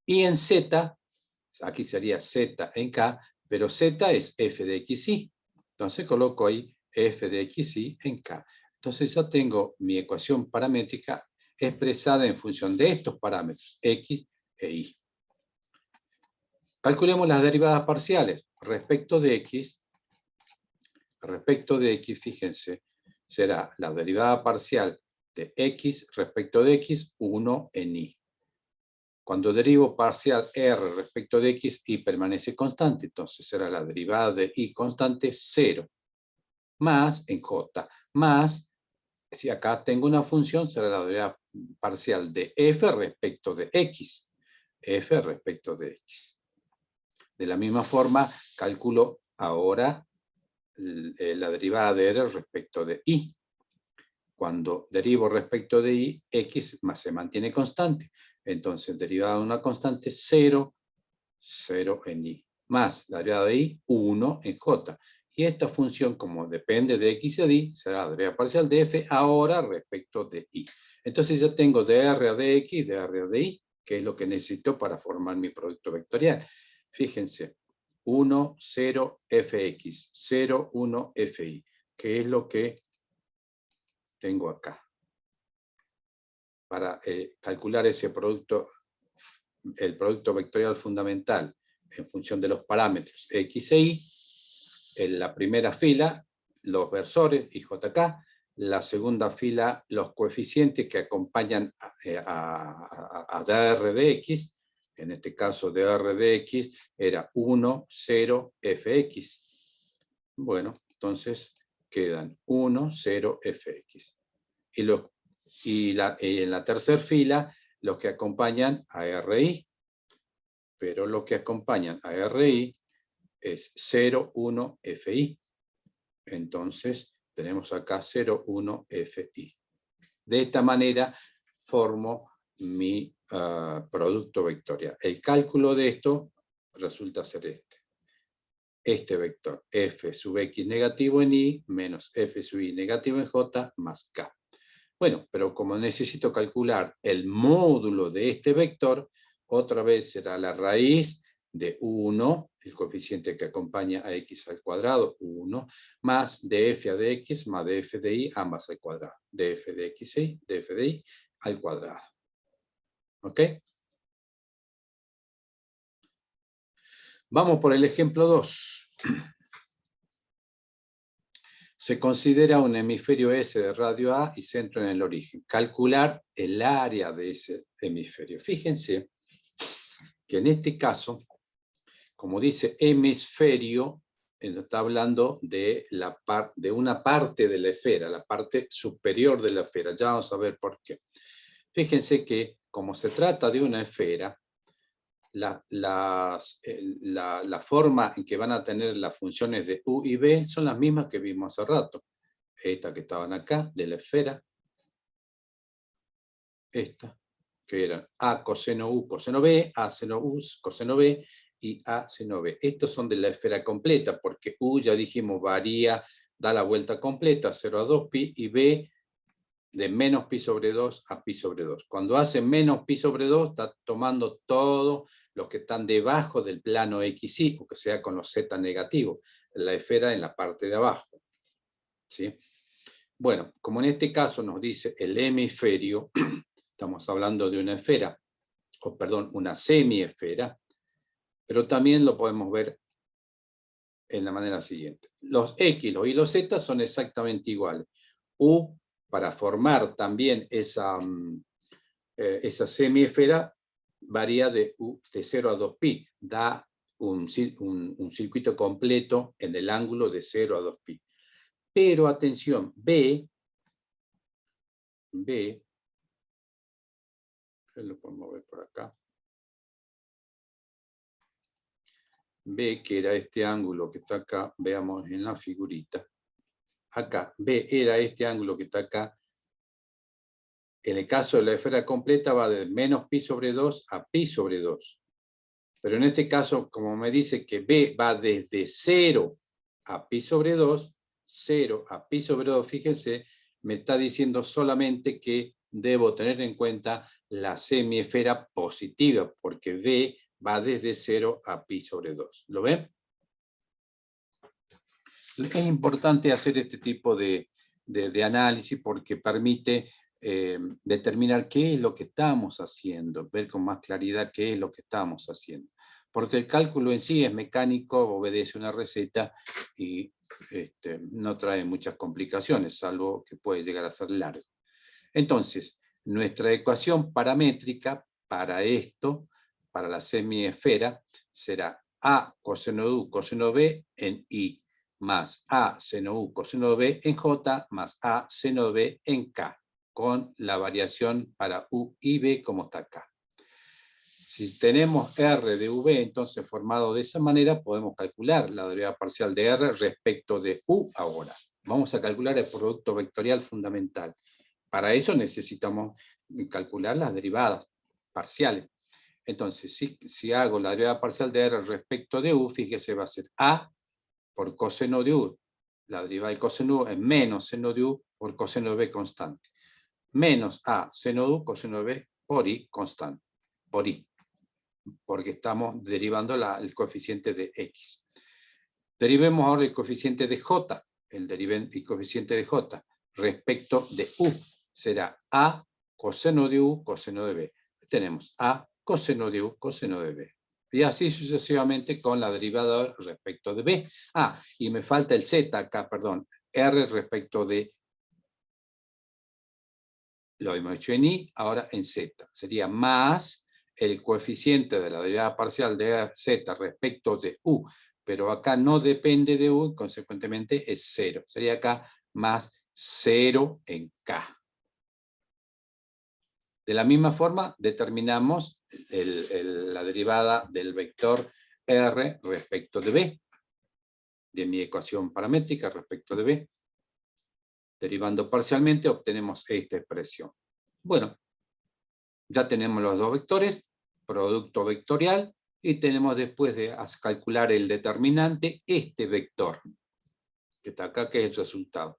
Y en Z, aquí sería Z en K, pero Z es F de XY. Entonces coloco ahí F de XY en K. Entonces ya tengo mi ecuación paramétrica expresada en función de estos parámetros, X e Y. Calculemos las derivadas parciales. Respecto de X, fíjense, será la derivada parcial de X respecto de X, 1 en Y. Cuando derivo parcial R respecto de X, Y permanece constante, entonces será la derivada de Y constante 0, más en J, más, si acá tengo una función, será la derivada parcial de F respecto de X. F respecto de X. De la misma forma, calculo ahora la derivada de R respecto de Y. Cuando derivo respecto de Y, X se mantiene constante. Entonces, derivada de una constante, 0, 0 en Y. Más la derivada de Y, 1 en J. Y esta función, como depende de X y de Y, será la derivada parcial de F ahora respecto de Y. Entonces ya tengo dr a dx, dr a dy, que es lo que necesito para formar mi producto vectorial. Fíjense, 1, 0, fx, 0, 1, fi, que es lo que tengo acá. Para calcular ese producto, el producto vectorial fundamental en función de los parámetros x e y, en la primera fila los versores y jk, la segunda fila los coeficientes que acompañan a dr de x, en este caso dr de x era 1, 0, fx. Bueno, entonces quedan 1, 0, fx. Y en la tercera fila los que acompañan a RI, pero los que acompañan a RI es 0, 1, FI. Entonces tenemos acá 0, 1, FI. De esta manera formo mi producto vectorial. El cálculo de esto resulta ser este. Este vector f sub x negativo en y menos f sub y negativo en j más k. Bueno, pero como necesito calcular el módulo de este vector, otra vez será la raíz de 1, el coeficiente que acompaña a x al cuadrado, 1, más df a dx más df de y, ambas al cuadrado. Df de x y df de y al cuadrado. ¿Ok? Vamos por el ejemplo 2. Se considera un hemisferio S de radio A y centro en el origen. Calcular el área de ese hemisferio. Fíjense que en este caso, como dice hemisferio, está hablando de una parte de la esfera, la parte superior de la esfera. Ya vamos a ver por qué. Fíjense que como se trata de una esfera, la forma en que van a tener las funciones de U y B son las mismas que vimos hace rato. Esta que estaban acá, de la esfera. Esta, que eran A coseno U, coseno B, A seno U, coseno B, y A seno B. Estos son de la esfera completa, porque U, ya dijimos, varía, da la vuelta completa, 0 a 2pi, y B de menos pi sobre 2 a pi sobre 2. Cuando hace menos pi sobre 2, está tomando todos los que están debajo del plano XY, o que sea con los z negativos, la esfera en la parte de abajo. ¿Sí? Bueno, como en este caso nos dice el hemisferio, estamos hablando de una esfera, o perdón, una semiesfera, pero también lo podemos ver en la manera siguiente. Los X, los Y, los Z son exactamente iguales. U, para formar también esa semiesfera, varía de 0 a 2pi, da un circuito completo en el ángulo de 0 a 2pi. Pero atención, B, lo podemos ver por acá, B, que era este ángulo que está acá, veamos en la figurita, acá, B era este ángulo que está acá. En el caso de la esfera completa va de menos pi sobre 2 a pi sobre 2. Pero en este caso, como me dice que B va desde 0 a pi sobre 2, 0 a pi sobre 2, fíjense, me está diciendo solamente que debo tener en cuenta la semiesfera positiva, porque B va desde 0 a pi sobre 2. ¿Lo ven? Es importante hacer este tipo de análisis porque permite determinar qué es lo que estamos haciendo, ver con más claridad qué es lo que estamos haciendo. Porque el cálculo en sí es mecánico, obedece una receta y no trae muchas complicaciones, salvo que puede llegar a ser largo. Entonces, nuestra ecuación paramétrica para esto, para la semiesfera, será A coseno de U coseno B en I, más A seno U coseno B en J, más A seno B en K, con la variación para U y B como está acá. Si tenemos R de V, entonces formado de esa manera, podemos calcular la derivada parcial de R respecto de U ahora. Vamos a calcular el producto vectorial fundamental. Para eso necesitamos calcular las derivadas parciales. Entonces, si hago la derivada parcial de R respecto de U, fíjese, va a ser A por coseno de U. La derivada del coseno de U es menos seno de U por coseno de B constante. Menos A seno de U coseno de B por I constante. Por I. Porque estamos derivando el coeficiente de X. Derivemos ahora el coeficiente de J. El coeficiente de J respecto de U será A coseno de U coseno de B. Tenemos A coseno de U coseno de B. Y así sucesivamente con la derivada respecto de B. Ah, y me falta el Z acá, perdón. R respecto de... Lo hemos hecho en I, ahora en Z. Sería más el coeficiente de la derivada parcial de Z respecto de U. Pero acá no depende de U, consecuentemente es 0. Sería acá más 0 en K. De la misma forma, determinamos la derivada del vector R respecto de B, de mi ecuación paramétrica respecto de B. Derivando parcialmente, obtenemos esta expresión. Bueno, ya tenemos los dos vectores, producto vectorial, y tenemos después de calcular el determinante, este vector, que está acá, que es el resultado.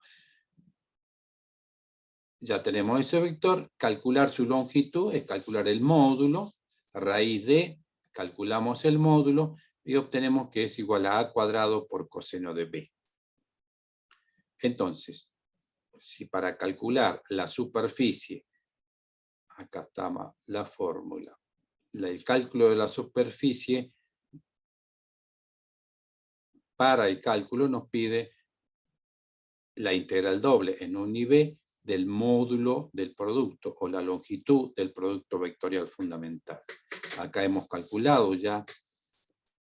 Ya tenemos ese vector, calcular su longitud es calcular el módulo, raíz de, calculamos el módulo y obtenemos que es igual a cuadrado por coseno de B. Entonces, si para calcular la superficie, acá está la fórmula, el cálculo de la superficie, para el cálculo nos pide la integral doble en un y b del módulo del producto o la longitud del producto vectorial fundamental. Acá hemos calculado ya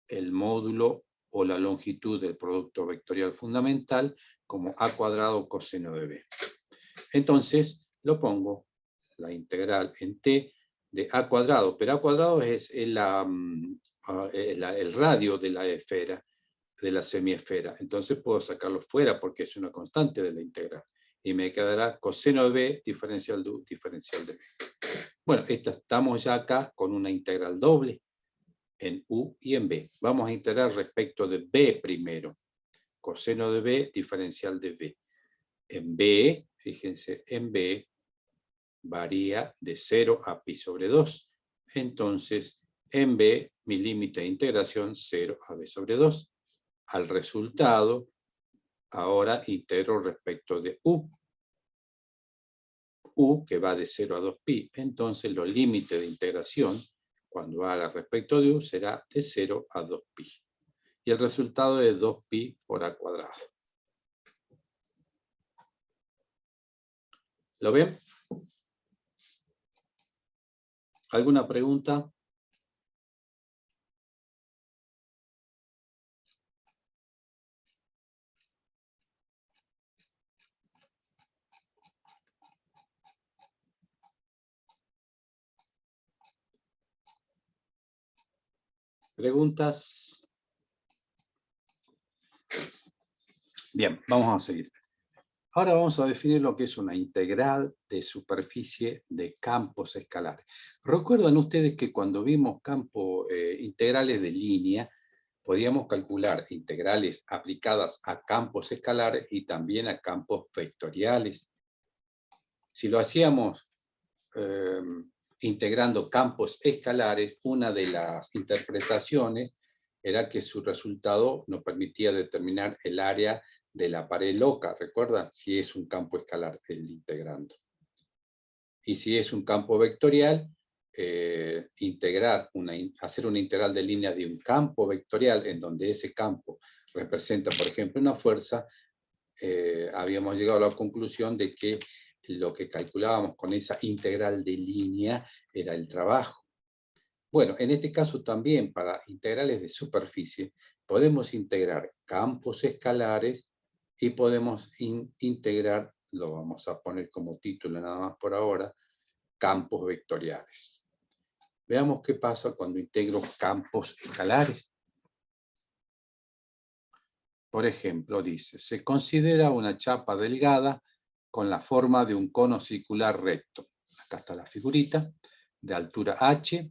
el módulo o la longitud del producto vectorial fundamental como a cuadrado coseno de b. Entonces lo pongo, la integral en t de a cuadrado, pero a cuadrado es el radio de la esfera, de la semiesfera. Entonces puedo sacarlo fuera porque es una constante de la integral. Y me quedará coseno de b diferencial de u diferencial de b. Bueno, estamos ya acá con una integral doble en u y en b. Vamos a integrar respecto de b primero. Coseno de b diferencial de b. En b, fíjense, en b varía de 0 a pi sobre 2. Entonces, en b, mi límite de integración 0 a b sobre 2. Al resultado, ahora integro respecto de u. U que va de 0 a 2pi. Entonces los límites de integración, cuando haga respecto de u, será de 0 a 2pi. Y el resultado es 2pi por a cuadrado. ¿Lo ven? ¿Alguna pregunta? ¿Preguntas? Bien, vamos a seguir. Ahora vamos a definir lo que es una integral de superficie de campos escalares. Recuerdan ustedes que cuando vimos campos integrales de línea, podíamos calcular integrales aplicadas a campos escalares y también a campos vectoriales. Si lo hacíamos integrando campos escalares, una de las interpretaciones era que su resultado nos permitía determinar el área de la pared loca, ¿recuerdan? Si es un campo escalar, el integrando. Y si es un campo vectorial, hacer una integral de línea de un campo vectorial en donde ese campo representa, por ejemplo, una fuerza, habíamos llegado a la conclusión de que lo que calculábamos con esa integral de línea era el trabajo. Bueno, en este caso también para integrales de superficie podemos integrar campos escalares y podemos integrar, lo vamos a poner como título nada más por ahora, campos vectoriales. Veamos qué pasa cuando integro campos escalares. Por ejemplo, dice, se considera una chapa delgada con la forma de un cono circular recto. Acá está la figurita, de altura h.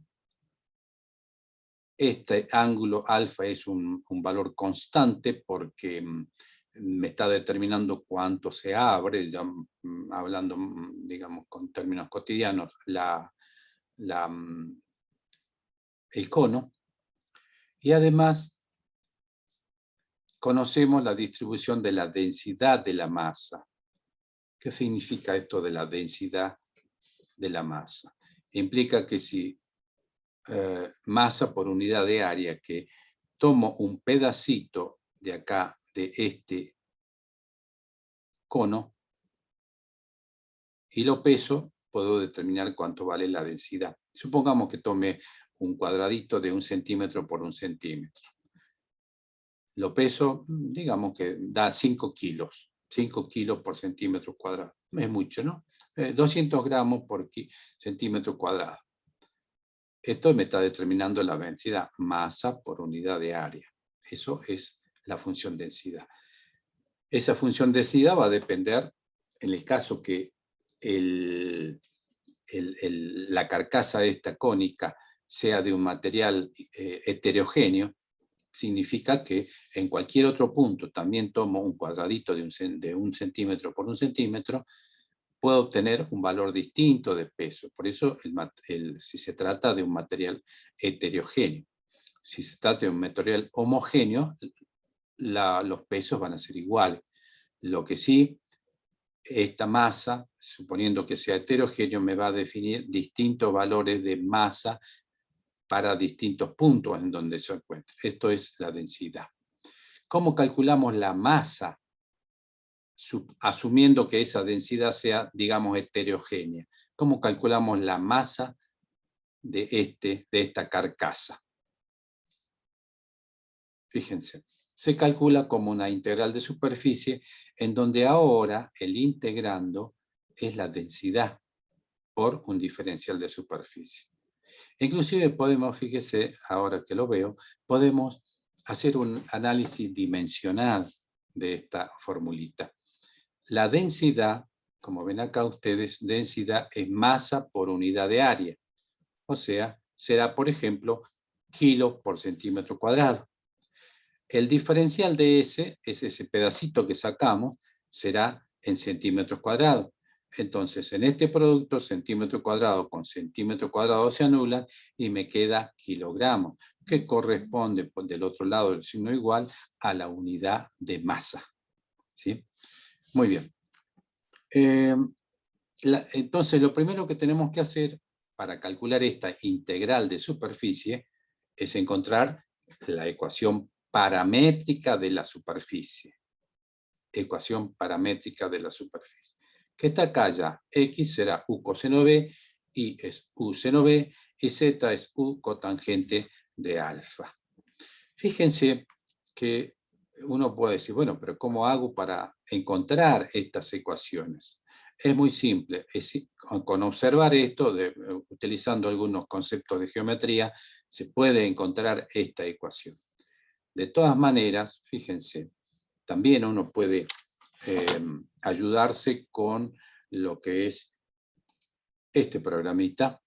Este ángulo alfa es un valor constante porque me está determinando cuánto se abre, ya hablando, digamos, con términos cotidianos, el cono. Y además conocemos la distribución de la densidad de la masa. ¿Qué significa esto de la densidad de la masa? Implica que si masa por unidad de área, que tomo un pedacito de acá, de este cono, y lo peso, puedo determinar cuánto vale la densidad. Supongamos que tome un cuadradito de 1 centímetro por 1 centímetro. Lo peso, digamos que da 5 kilos. 5 kilos por centímetro cuadrado. Es mucho, ¿no? 200 gramos por centímetro cuadrado. Esto me está determinando la densidad, masa por unidad de área. Eso es la función densidad. Esa función densidad va a depender, en el caso que la carcasa esta cónica sea de un material heterogéneo, significa que en cualquier otro punto también tomo un cuadradito de 1 centímetro por 1 centímetro, puedo obtener un valor distinto de peso. Por eso, si se trata de un material heterogéneo. Si se trata de un material homogéneo, los pesos van a ser iguales. Lo que sí, esta masa, suponiendo que sea heterogéneo, me va a definir distintos valores de masa para distintos puntos en donde se encuentra. Esto es la densidad. ¿Cómo calculamos la masa? Asumiendo que esa densidad sea, digamos, heterogénea. ¿Cómo calculamos la masa de esta carcasa? Fíjense, se calcula como una integral de superficie en donde ahora el integrando es la densidad por un diferencial de superficie. Inclusive podemos, fíjese, ahora que lo veo, podemos hacer un análisis dimensional de esta formulita. La densidad, como ven acá ustedes, densidad es masa por unidad de área. O sea, será, por ejemplo, kilo por centímetro cuadrado. El diferencial de ese pedacito que sacamos, será en centímetros cuadrados. Entonces, en este producto, centímetro cuadrado con centímetro cuadrado se anulan y me queda kilogramos, que corresponde del otro lado del signo igual a la unidad de masa. ¿Sí? Muy bien. Entonces, lo primero que tenemos que hacer para calcular esta integral de superficie es encontrar la ecuación paramétrica de la superficie. Ecuación paramétrica de la superficie. Que está acá ya. X será U coseno B, Y es U seno B, y Z es U cotangente de alfa. Fíjense que uno puede decir, bueno, pero ¿cómo hago para encontrar estas ecuaciones? Es muy simple. Con observar esto, utilizando algunos conceptos de geometría, se puede encontrar esta ecuación. De todas maneras, fíjense, también uno puede ayudarse con lo que es este programita,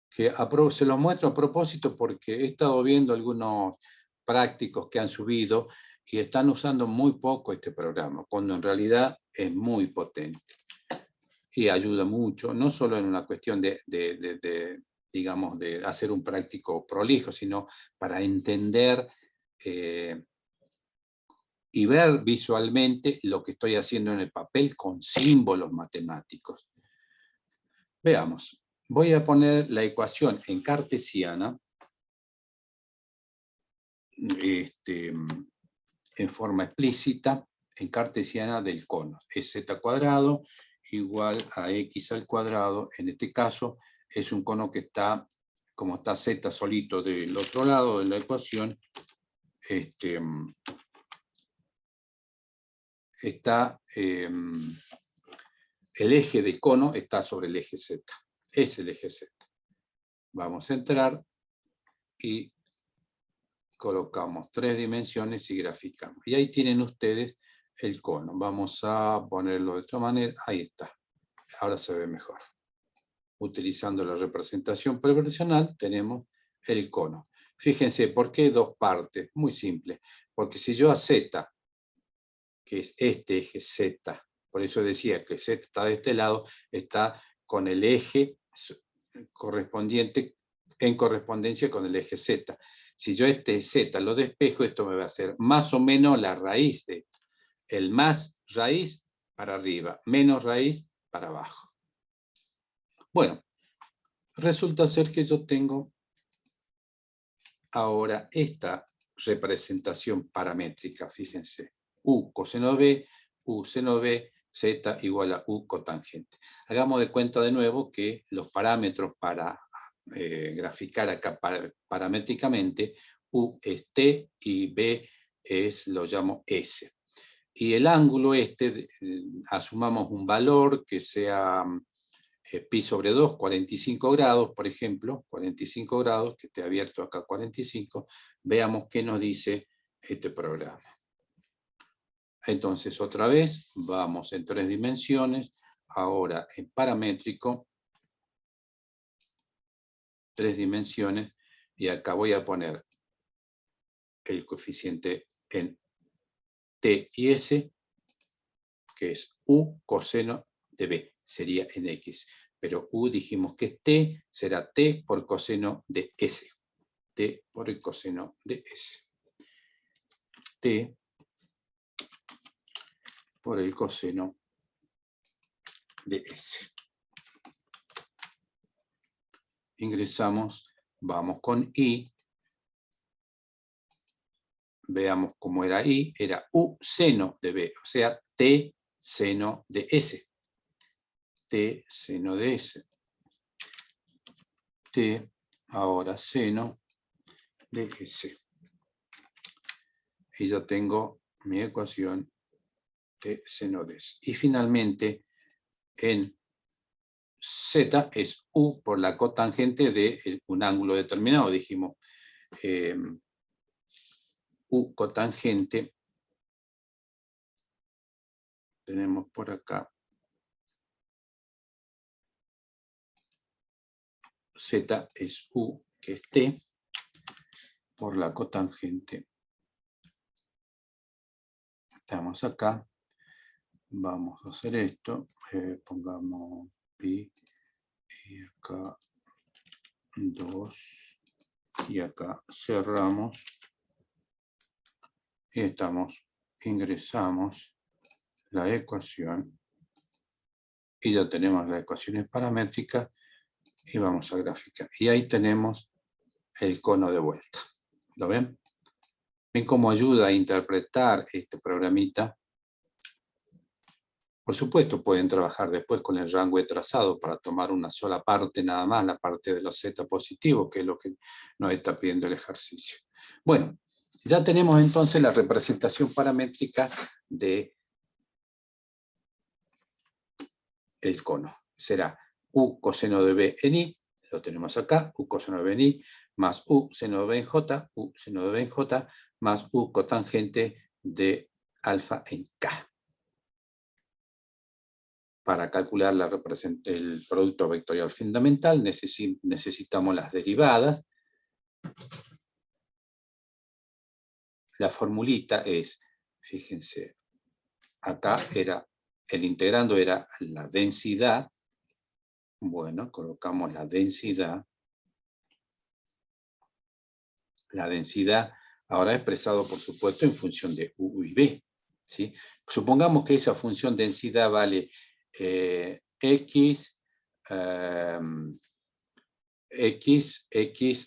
que se los muestro a propósito porque he estado viendo algunos prácticos que han subido y están usando muy poco este programa, cuando en realidad es muy potente y ayuda mucho, no solo en una cuestión digamos, de hacer un práctico prolijo, sino para entender y ver visualmente lo que estoy haciendo en el papel con símbolos matemáticos. Veamos. Voy a poner la ecuación en cartesiana, en forma explícita, en cartesiana del cono. Es z cuadrado igual a x al cuadrado. En este caso es un cono que está como está z solito del otro lado de la ecuación, está el eje del cono está sobre el eje z. Es el eje z. Vamos a entrar y colocamos 3 dimensiones y graficamos. Y ahí tienen ustedes el cono. Vamos a ponerlo de otra manera. Ahí está. Ahora se ve mejor. Utilizando la representación proporcional tenemos el cono. Fíjense, ¿por qué 2 partes? Muy simple. Porque si yo a z, que es este eje z, por eso decía que z está de este lado, está con el eje correspondiente en correspondencia con el eje z. Si yo este z lo despejo, esto me va a hacer más o menos la raíz de esto. El más raíz para arriba, menos raíz para abajo. Bueno, resulta ser que yo tengo ahora esta representación paramétrica, fíjense. U coseno B, U seno B, Z igual a U cotangente. Hagamos de cuenta de nuevo que los parámetros para graficar acá paramétricamente, U es T y B es, lo llamo S. Y el ángulo asumamos un valor que sea pi sobre 2, 45 grados, por ejemplo, 45 grados, que esté abierto acá 45, veamos qué nos dice este programa. Entonces, otra vez, vamos en 3 dimensiones, ahora en paramétrico, 3 dimensiones, y acá voy a poner el coeficiente en T y S, que es U coseno de B, sería en X. Pero U dijimos que es T, será T por coseno de S. T por el coseno de S. T por el coseno de S. Ingresamos, vamos con I. Veamos cómo era I. Era U seno de B, o sea, T seno de S. T seno de S. T, ahora seno de S. Y ya tengo mi ecuación de seno de S. Y finalmente, en Z es U por la cotangente de un ángulo determinado. Dijimos U cotangente. Tenemos por acá Z es U, que es T, por la cotangente. Estamos acá. Vamos a hacer esto. Pongamos pi y acá 2 y acá cerramos y ingresamos la ecuación y ya tenemos las ecuaciones paramétricas y vamos a graficar. Y ahí tenemos el cono de vuelta. ¿Lo ven? ¿Ven cómo ayuda a interpretar este programita? Por supuesto, pueden trabajar después con el rango de trazado para tomar una sola parte nada más, la parte de los z positivos, que es lo que nos está pidiendo el ejercicio. Bueno, ya tenemos entonces la representación paramétrica de el cono. Será U coseno de B en I, lo tenemos acá, U coseno de B en I, más U seno de B en J, U seno de B en J, más U cotangente de alfa en K. Para calcular el producto vectorial fundamental necesitamos las derivadas. La formulita es, fíjense, acá el integrando era la densidad. Bueno, colocamos la densidad. La densidad ahora expresado, por supuesto, en función de U y B. ¿Sí? Supongamos que esa función densidad vale X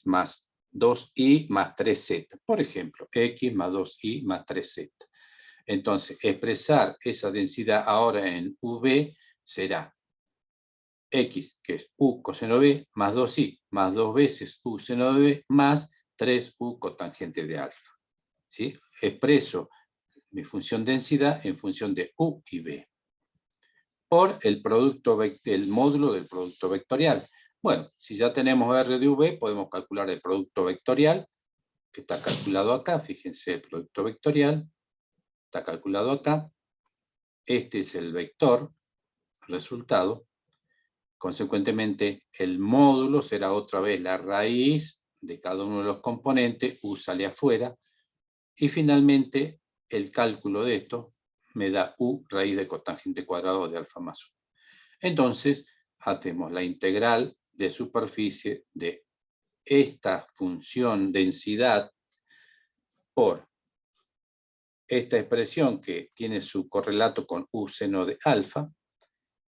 más 2i más 3z. Por ejemplo, X más 2i más 3z. Entonces, expresar esa densidad ahora en V será X, que es U coseno de B, más 2i, más 2 veces U seno de B, más 3U cotangente de alfa. ¿Sí? Expreso mi función densidad en función de U y B. Por el módulo del producto vectorial. Bueno, si ya tenemos R de V, podemos calcular el producto vectorial, que está calculado acá. Fíjense, el producto vectorial está calculado acá. Este es el vector, resultado. Consecuentemente, el módulo será otra vez la raíz de cada uno de los componentes, U sale afuera, y finalmente el cálculo de esto me da U raíz de cotangente cuadrado de alfa más 1. Entonces, hacemos la integral de superficie de esta función densidad por esta expresión que tiene su correlato con U seno de alfa,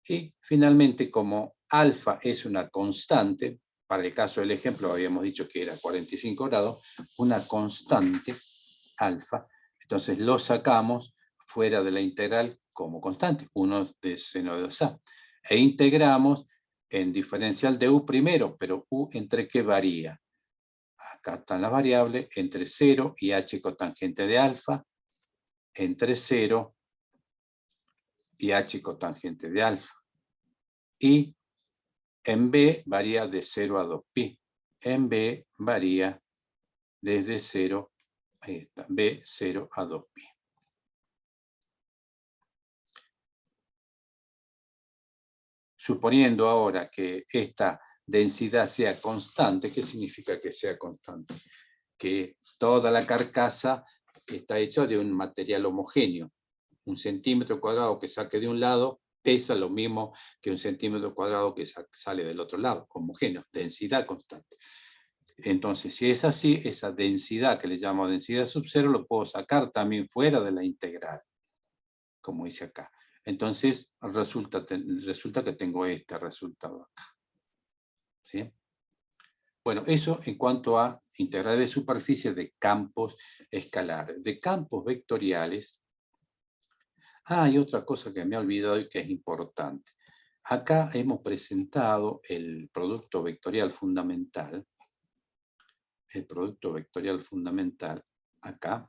y finalmente, como alfa es una constante, para el caso del ejemplo habíamos dicho que era 45 grados, una constante alfa, entonces lo sacamos fuera de la integral como constante, 1 de seno de 2a, e integramos en diferencial de U primero, pero U entre qué varía. Acá están las variables, entre 0 y h cotangente de alfa, entre 0 y h cotangente de alfa. Y en B varía de 0 a 2pi. En B varía desde 0, ahí está, B 0 a 2pi. Suponiendo ahora que esta densidad sea constante, ¿qué significa que sea constante? Que toda la carcasa está hecha de un material homogéneo. 1 centímetro cuadrado que saque de un lado pesa lo mismo que 1 centímetro cuadrado que sale del otro lado, homogéneo, densidad constante. Entonces, si es así, esa densidad que le llamo densidad sub cero lo puedo sacar también fuera de la integral, como dice acá. Entonces, resulta que tengo este resultado acá. ¿Sí? Bueno, eso en cuanto a integral de superficie de campos escalares. De campos vectoriales, hay otra cosa que me he olvidado y que es importante. Acá hemos presentado el producto vectorial fundamental. El producto vectorial fundamental, acá.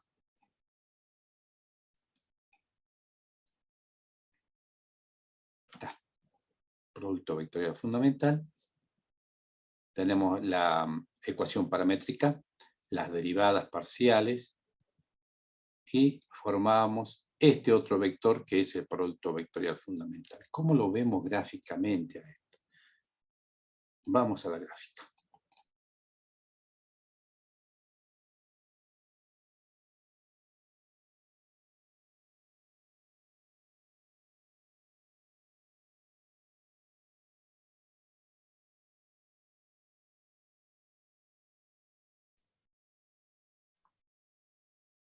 Está. Producto vectorial fundamental. Tenemos la ecuación paramétrica, las derivadas parciales, y formamos este otro vector que es el producto vectorial fundamental. ¿Cómo lo vemos gráficamente a esto? Vamos a la gráfica.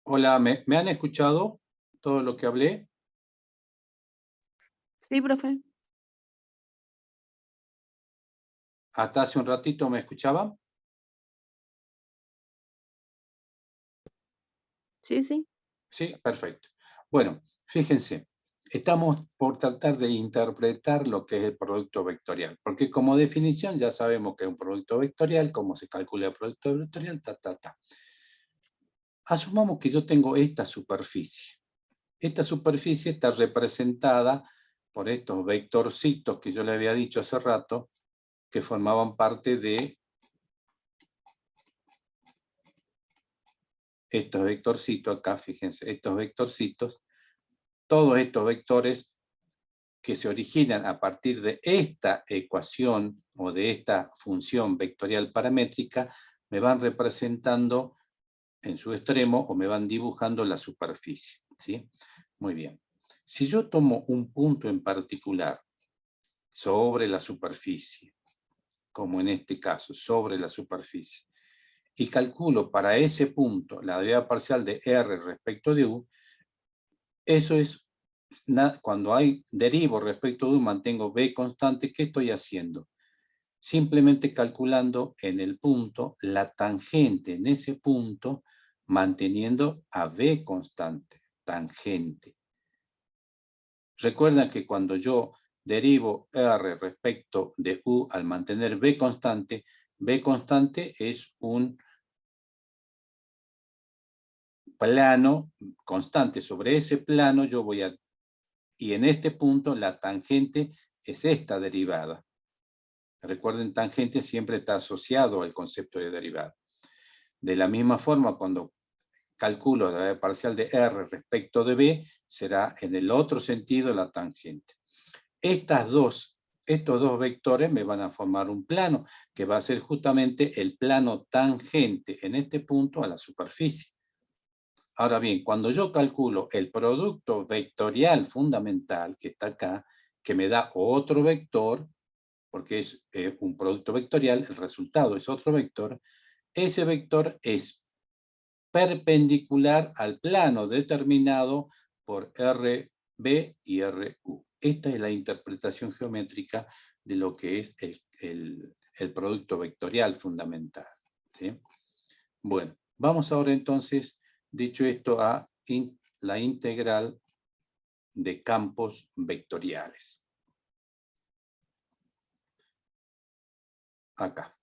Hola, ¿me han escuchado todo lo que hablé?
Sí, profe.
¿Hasta hace un ratito me escuchaban?
Sí, sí.
Sí, perfecto. Bueno, fíjense, estamos por tratar de interpretar lo que es el producto vectorial, porque como definición ya sabemos que es un producto vectorial, cómo se calcula el producto vectorial, Asumamos que yo tengo esta superficie. Esta superficie está representada por estos vectorcitos que yo le había dicho hace rato, que formaban parte de estos vectorcitos acá, fíjense, estos vectorcitos, todos estos vectores que se originan a partir de esta ecuación o de esta función vectorial paramétrica, me van representando en su extremo o me van dibujando la superficie. ¿Sí? Muy bien. Si yo tomo un punto en particular sobre la superficie, como en este caso, sobre la superficie, y calculo para ese punto la derivada parcial de R respecto de U, eso es, cuando derivo respecto de U, mantengo B constante. ¿Qué estoy haciendo? Simplemente calculando en el punto la tangente en ese punto, manteniendo a B constante, tangente. Recuerden que cuando yo derivo R respecto de U al mantener B constante es un plano constante. Sobre ese plano yo voy a... Y en este punto la tangente es esta derivada. Recuerden, tangente siempre está asociado al concepto de derivada. De la misma forma, cuando calculo la derivativa parcial de R respecto de B, será en el otro sentido la tangente. Estos dos vectores me van a formar un plano, que va a ser justamente el plano tangente en este punto a la superficie. Ahora bien, cuando yo calculo el producto vectorial fundamental, que está acá, que me da otro vector, porque es un producto vectorial, el resultado es otro vector, ese vector es perpendicular al plano determinado por RB y RU. Esta es la interpretación geométrica de lo que es el producto vectorial fundamental, ¿sí? Bueno, vamos ahora entonces, dicho esto, a la integral de campos vectoriales. Acá.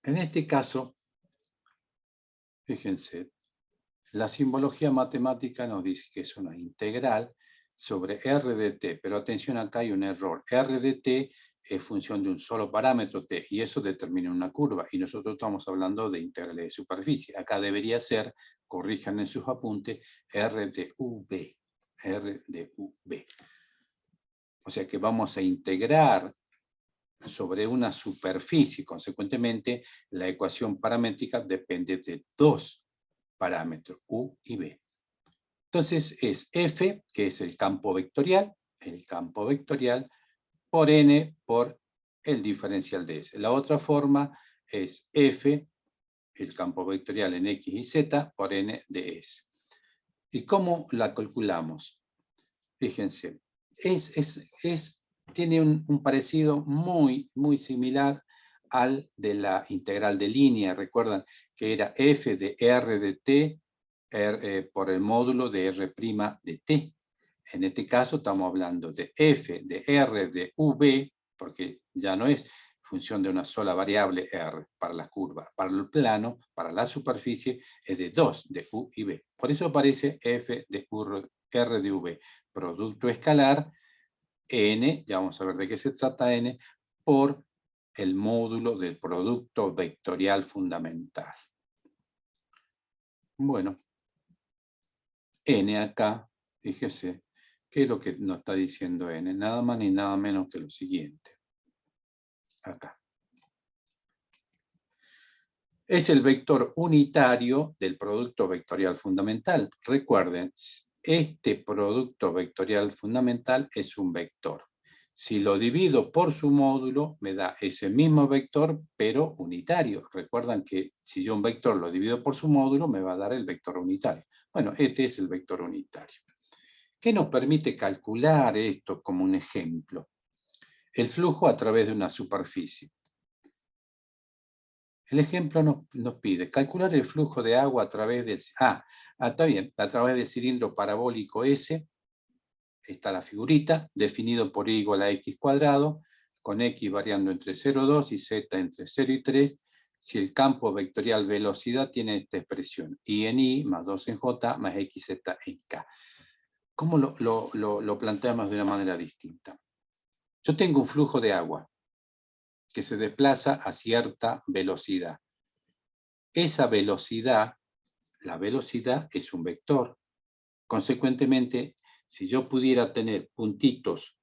En este caso, fíjense, la simbología matemática nos dice que es una integral sobre R de t, pero atención, acá hay un error. R de t es función de un solo parámetro t, y eso determina una curva, y nosotros estamos hablando de integrales de superficie. Acá debería ser, corrijan en sus apuntes, R de v. R de v. O sea que vamos a integrar sobre una superficie. Consecuentemente, la ecuación paramétrica depende de dos parámetros, U y B. Entonces es F, que es el campo vectorial por N por el diferencial de S. La otra forma es F, el campo vectorial en X y Z, por N de S. ¿Y cómo la calculamos? Fíjense, tiene un parecido muy similar al de la integral de línea. Recuerdan que era f de r de t por el módulo de r' de t. En este caso estamos hablando de f de r de v, porque ya no es función de una sola variable r para la curva. Para el plano, para la superficie, es de 2, de u y v. Por eso aparece f de r de v. Producto escalar, n, ya vamos a ver de qué se trata n, por el módulo del producto vectorial fundamental. Bueno, n acá, fíjese, ¿qué es lo que nos está diciendo n? Nada más ni nada menos que lo siguiente. Acá. Es el vector unitario del producto vectorial fundamental. Recuerden, este producto vectorial fundamental es un vector. Si lo divido por su módulo, me da ese mismo vector, pero unitario. Recuerdan que si yo un vector lo divido por su módulo, me va a dar el vector unitario. Bueno, este es el vector unitario. ¿Qué nos permite calcular esto como un ejemplo? El flujo a través de una superficie. El ejemplo nos pide calcular el flujo de agua a través del... está bien, a través del cilindro parabólico S, está la figurita, definido por y igual a x cuadrado, con x variando entre 0,2 y z entre 0 y 3, si el campo vectorial velocidad tiene esta expresión, y en y más 2 en j más xz en k. ¿Cómo lo planteamos de una manera distinta? Yo tengo un flujo de agua que se desplaza a cierta velocidad. Esa velocidad, la velocidad es un vector. Consecuentemente, si yo pudiera tener puntitos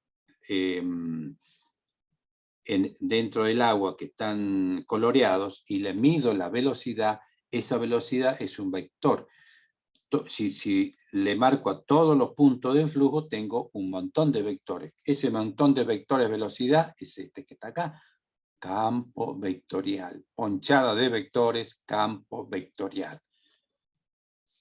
dentro del agua que están coloreados y le mido la velocidad, esa velocidad es un vector. Si le marco a todos los puntos del flujo, tengo un montón de vectores. Ese montón de vectores velocidad es este que está acá. Campo vectorial. Ponchada de vectores, campo vectorial.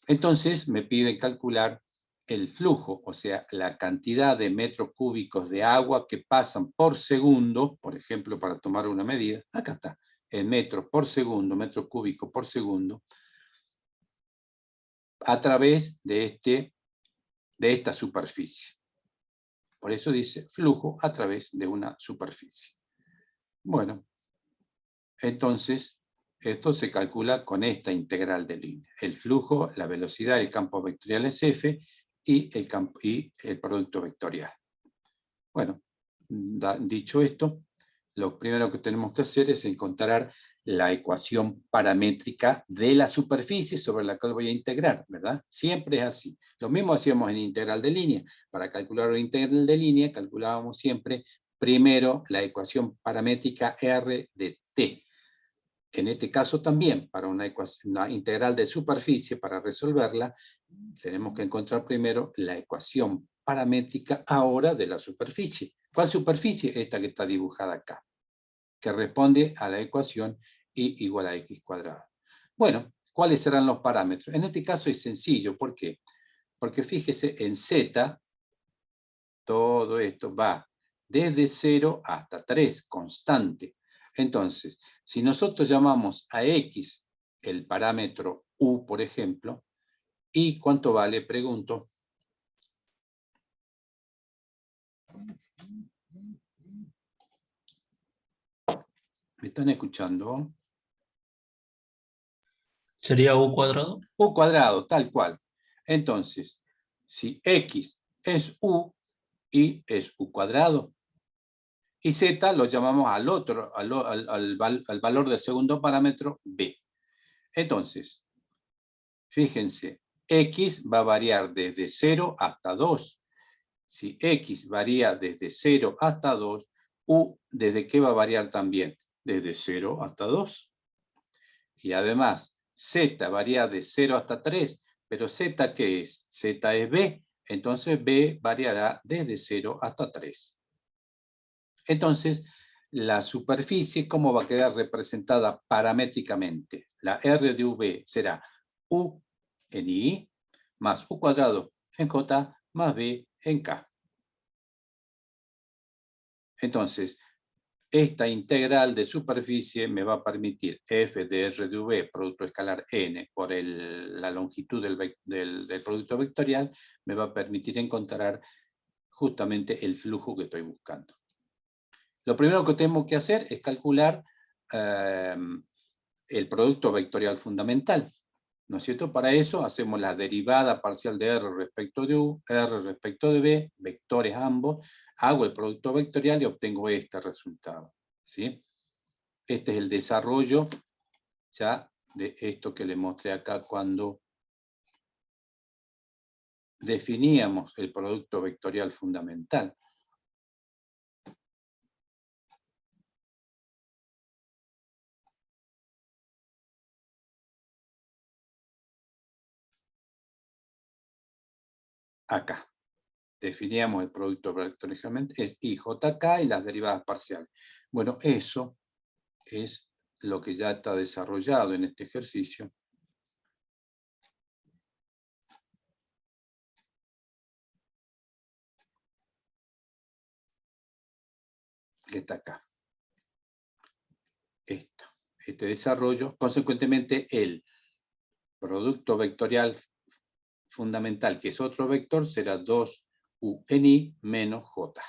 Entonces me piden calcular el flujo, o sea, la cantidad de metros cúbicos de agua que pasan por segundo, por ejemplo, para tomar una medida, acá está, en metros por segundo, metros cúbicos por segundo, a través de esta superficie. Por eso dice flujo a través de una superficie. Bueno, entonces, esto se calcula con esta integral de línea. El flujo, la velocidad, el campo vectorial es F y el producto vectorial. Bueno, dicho esto, lo primero que tenemos que hacer es encontrar la ecuación paramétrica de la superficie sobre la cual voy a integrar, ¿verdad? Siempre es así. Lo mismo hacíamos en integral de línea. Para calcular la integral de línea, calculábamos siempre primero la ecuación paramétrica R de t. En este caso también, para una integral de superficie, para resolverla, tenemos que encontrar primero la ecuación paramétrica ahora de la superficie. ¿Cuál superficie? Esta que está dibujada acá, que responde a la ecuación y igual a x cuadrado. Bueno, ¿cuáles serán los parámetros? En este caso es sencillo. ¿Por qué? Porque fíjese, en z, todo esto va desde 0 hasta 3, constante. Entonces, si nosotros llamamos a x el parámetro u, por ejemplo, ¿y cuánto vale? Pregunto. ¿Me están escuchando?
¿Sería U cuadrado?
U cuadrado, tal cual. Entonces, si x es u, y es u cuadrado. Y z lo llamamos al otro, al valor del segundo parámetro, b. Entonces, fíjense, x va a variar desde 0 hasta 2. Si x varía desde 0 hasta 2, u, ¿desde qué va a variar también? Desde 0 hasta 2. Y además, z varía de 0 hasta 3, pero z, ¿qué es? Z es b, entonces b variará desde 0 hasta 3. Entonces, la superficie, ¿cómo va a quedar representada paramétricamente? La R de V será U en I más U cuadrado en J más B en K. Entonces, esta integral de superficie me va a permitir f de R de V, producto escalar n, por la longitud del producto vectorial, me va a permitir encontrar justamente el flujo que estoy buscando. Lo primero que tenemos que hacer es calcular el producto vectorial fundamental, ¿no es cierto? Para eso hacemos la derivada parcial de R respecto de U, R respecto de B, vectores ambos, hago el producto vectorial y obtengo este resultado, ¿sí? Este es el desarrollo ya de esto que le mostré acá cuando definíamos el producto vectorial fundamental. Acá. Definíamos el producto vectorial, es IJK y las derivadas parciales. Bueno, eso es lo que ya está desarrollado en este ejercicio. Que está acá. Este desarrollo, consecuentemente el producto vectorial fundamental, que es otro vector, será 2u en i menos j.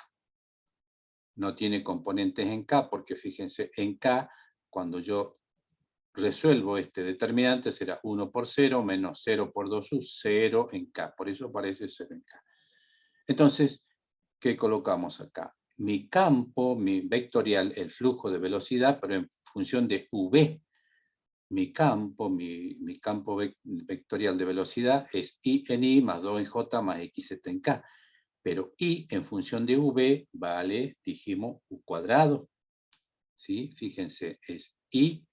No tiene componentes en k, porque fíjense, en k, cuando yo resuelvo este determinante, será 1 por 0 menos 0 por 2u, 0 en k. Por eso aparece 0 en k. Entonces, ¿qué colocamos acá? Mi campo, mi vectorial, el flujo de velocidad, pero en función de v. Mi campo vectorial de velocidad es i en i más 2 en j más xz en k. Pero i en función de v vale, dijimos, u cuadrado. ¿Sí? Fíjense, es i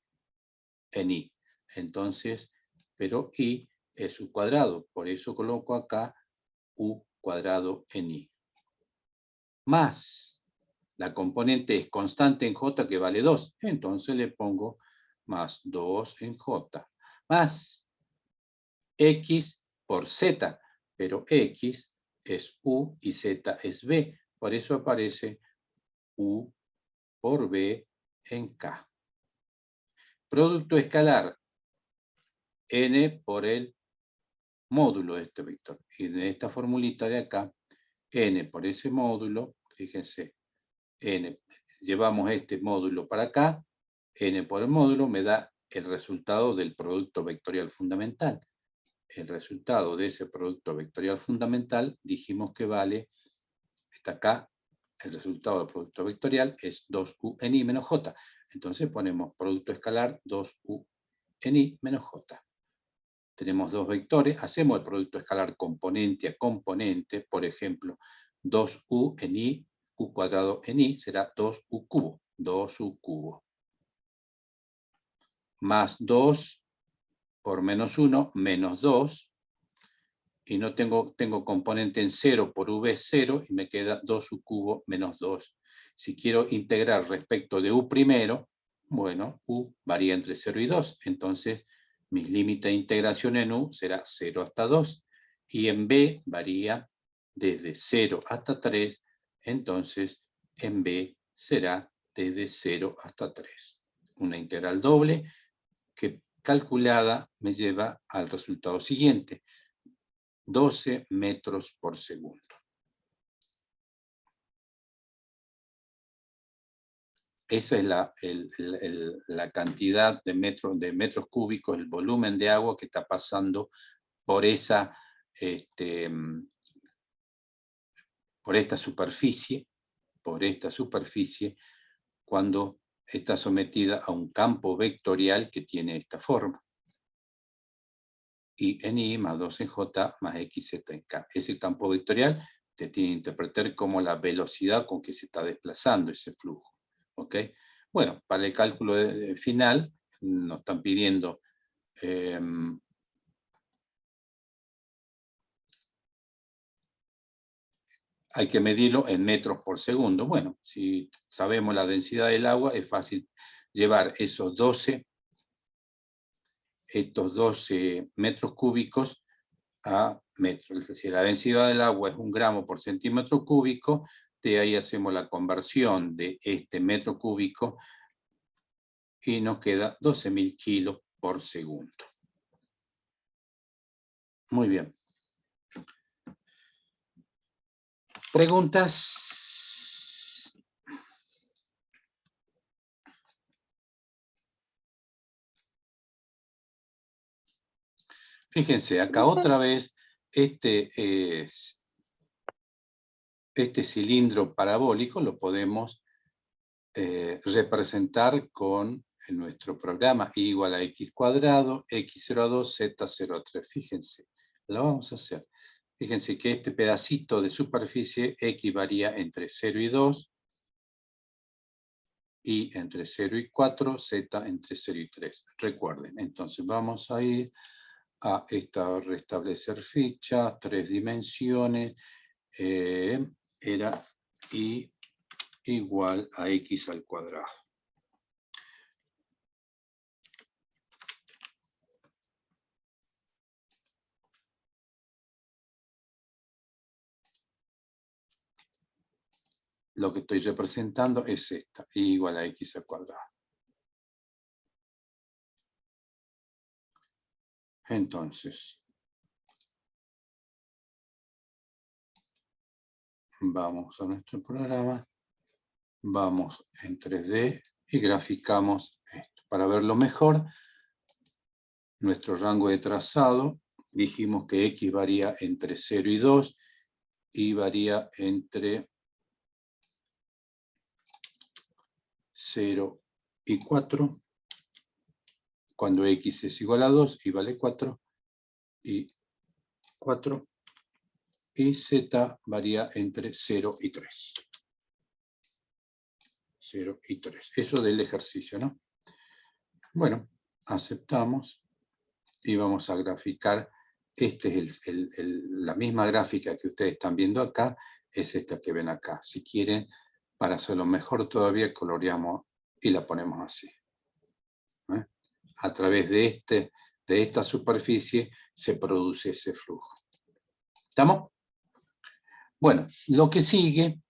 en i. Entonces, pero i es u cuadrado. Por eso coloco acá u cuadrado en i. Más la componente es constante en j que vale 2. Entonces le pongo más 2 en j. Más X por Z, pero X es U y Z es B. Por eso aparece U por B en K. Producto escalar, N por el módulo de este vector. Y de esta formulita de acá, N por ese módulo, fíjense, N, llevamos este módulo para acá, N por el módulo me da el resultado del producto vectorial fundamental. El resultado de ese producto vectorial fundamental dijimos que vale, está acá, el resultado del producto vectorial es 2u en i menos j. Entonces ponemos producto escalar 2u en i menos j. Tenemos dos vectores, hacemos el producto escalar componente a componente, por ejemplo, 2u en i, u cuadrado en i será 2u cubo, 2u cubo. Más 2 por menos 1, menos 2, y no tengo componente en 0 por v 0, y me queda 2u cubo menos 2. Si quiero integrar respecto de u primero, bueno, u varía entre 0 y 2, entonces mi límite de integración en u será 0 hasta 2, y en b varía desde 0 hasta 3, entonces en b será desde 0 hasta 3. Una integral doble que calculada me lleva al resultado siguiente, 12 metros por segundo. Esa es la cantidad de metros cúbicos, el volumen de agua que está pasando por esta superficie, cuando está sometida a un campo vectorial que tiene esta forma. I en I más 2 en J más XZ en K. Ese campo vectorial te tiene que interpretar como la velocidad con que se está desplazando ese flujo. ¿Ok? Bueno, para el cálculo final nos están pidiendo hay que medirlo en metros por segundo. Bueno, si sabemos la densidad del agua, es fácil llevar estos 12 metros cúbicos a metros. Es decir, la densidad del agua es 1 gramo por centímetro cúbico, de ahí hacemos la conversión de este metro cúbico y nos queda 12.000 kilos por segundo. Muy bien. ¿Preguntas? Fíjense, acá otra vez este cilindro parabólico lo podemos representar con nuestro programa I igual a x cuadrado, x0 a 2, z0 a 3. Fíjense, lo vamos a hacer. Fíjense que este pedacito de superficie x varía entre 0 y 2, y entre 0 y 4, z entre 0 y 3. Recuerden, entonces vamos a ir a restablecer ficha, 3 dimensiones, era y igual a x al cuadrado. Lo que estoy representando es esta, y igual a x al cuadrado. Entonces, vamos a nuestro programa, vamos en 3D y graficamos esto. Para verlo mejor, nuestro rango de trazado, dijimos que x varía entre 0 y 2, y varía entre 0 y 4, cuando x es igual a 2 y vale 4, y 4, y z varía entre 0 y 3. 0 y 3. Eso del ejercicio, ¿no? Bueno, aceptamos y vamos a graficar. Este es la misma gráfica que ustedes están viendo acá, es esta que ven acá. Si quieren, para hacerlo mejor todavía, coloreamos y la ponemos así. A través de de esta superficie se produce ese flujo. ¿Estamos? Bueno, lo que sigue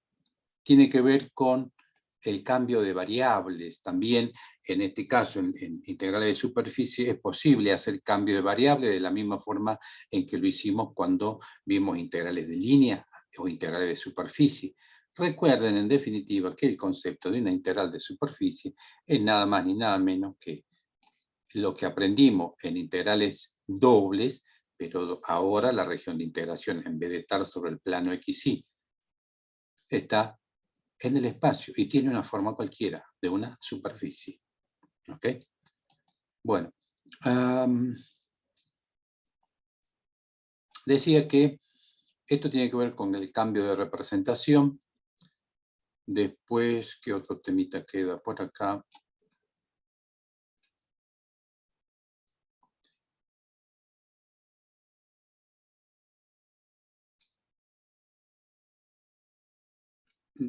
tiene que ver con el cambio de variables. También, en este caso, en integrales de superficie, es posible hacer cambio de variables de la misma forma en que lo hicimos cuando vimos integrales de línea o integrales de superficie. Recuerden, en definitiva, que el concepto de una integral de superficie es nada más ni nada menos que lo que aprendimos en integrales dobles, pero ahora la región de integración, en vez de estar sobre el plano XY, está en el espacio y tiene una forma cualquiera de una superficie. ¿Ok? Bueno, decía que esto tiene que ver con el cambio de representación. Después, ¿qué otro temita queda por acá?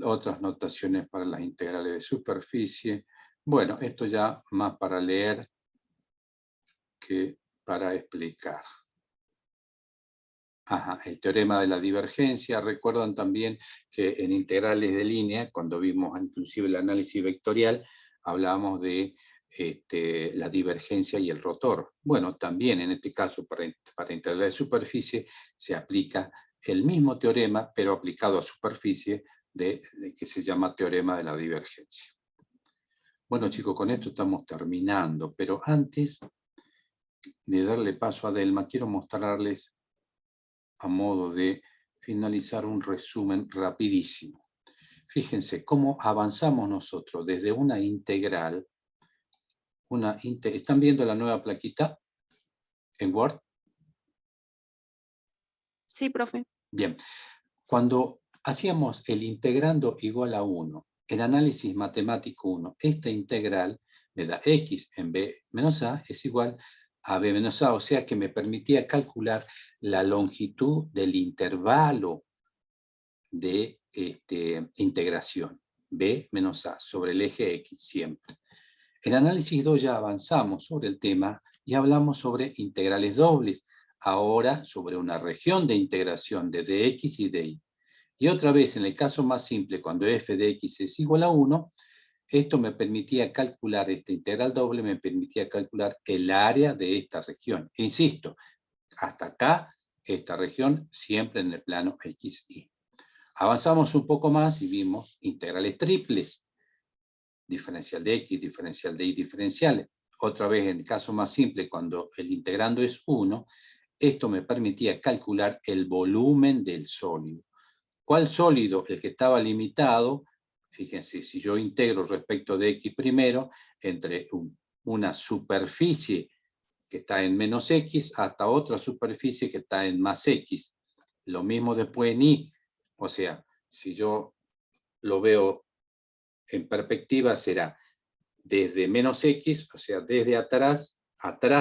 Otras notaciones para las integrales de superficie. Bueno, esto ya más para leer que para explicar. Ajá, el teorema de la divergencia. Recuerdan también que en integrales de línea, cuando vimos inclusive el análisis vectorial, hablábamos de la divergencia y el rotor. Bueno, también en este caso para integrales de superficie se aplica el mismo teorema, pero aplicado a superficie, que se llama teorema de la divergencia. Bueno, chicos, con esto estamos terminando, pero antes de darle paso a Delma, quiero mostrarles, a modo de finalizar, un resumen rapidísimo. Fíjense cómo avanzamos nosotros desde una integral. ¿Están viendo la nueva plaquita en Word?
Sí, profe.
Bien. Cuando hacíamos el integrando igual a 1, el análisis matemático 1, esta integral me da x en b menos a es igual a b menos a, o sea que me permitía calcular la longitud del intervalo de integración, b menos a, sobre el eje x siempre. En análisis 2 ya avanzamos sobre el tema y hablamos sobre integrales dobles, ahora sobre una región de integración de dx y dy. Y otra vez, en el caso más simple, cuando f de x es igual a 1, esto me permitía calcular, esta integral doble me permitía calcular el área de esta región. E insisto, hasta acá, esta región siempre en el plano XY. Avanzamos un poco más y vimos integrales triples. Diferencial de x, diferencial de y, diferenciales. Otra vez, en el caso más simple, cuando el integrando es 1, esto me permitía calcular el volumen del sólido. ¿Cuál sólido? El que estaba limitado. Fíjense, si yo integro respecto de x primero, entre una superficie que está en menos x hasta otra superficie que está en más x. Lo mismo después en y. O sea, si yo lo veo en perspectiva, será desde menos x, o sea, desde atrás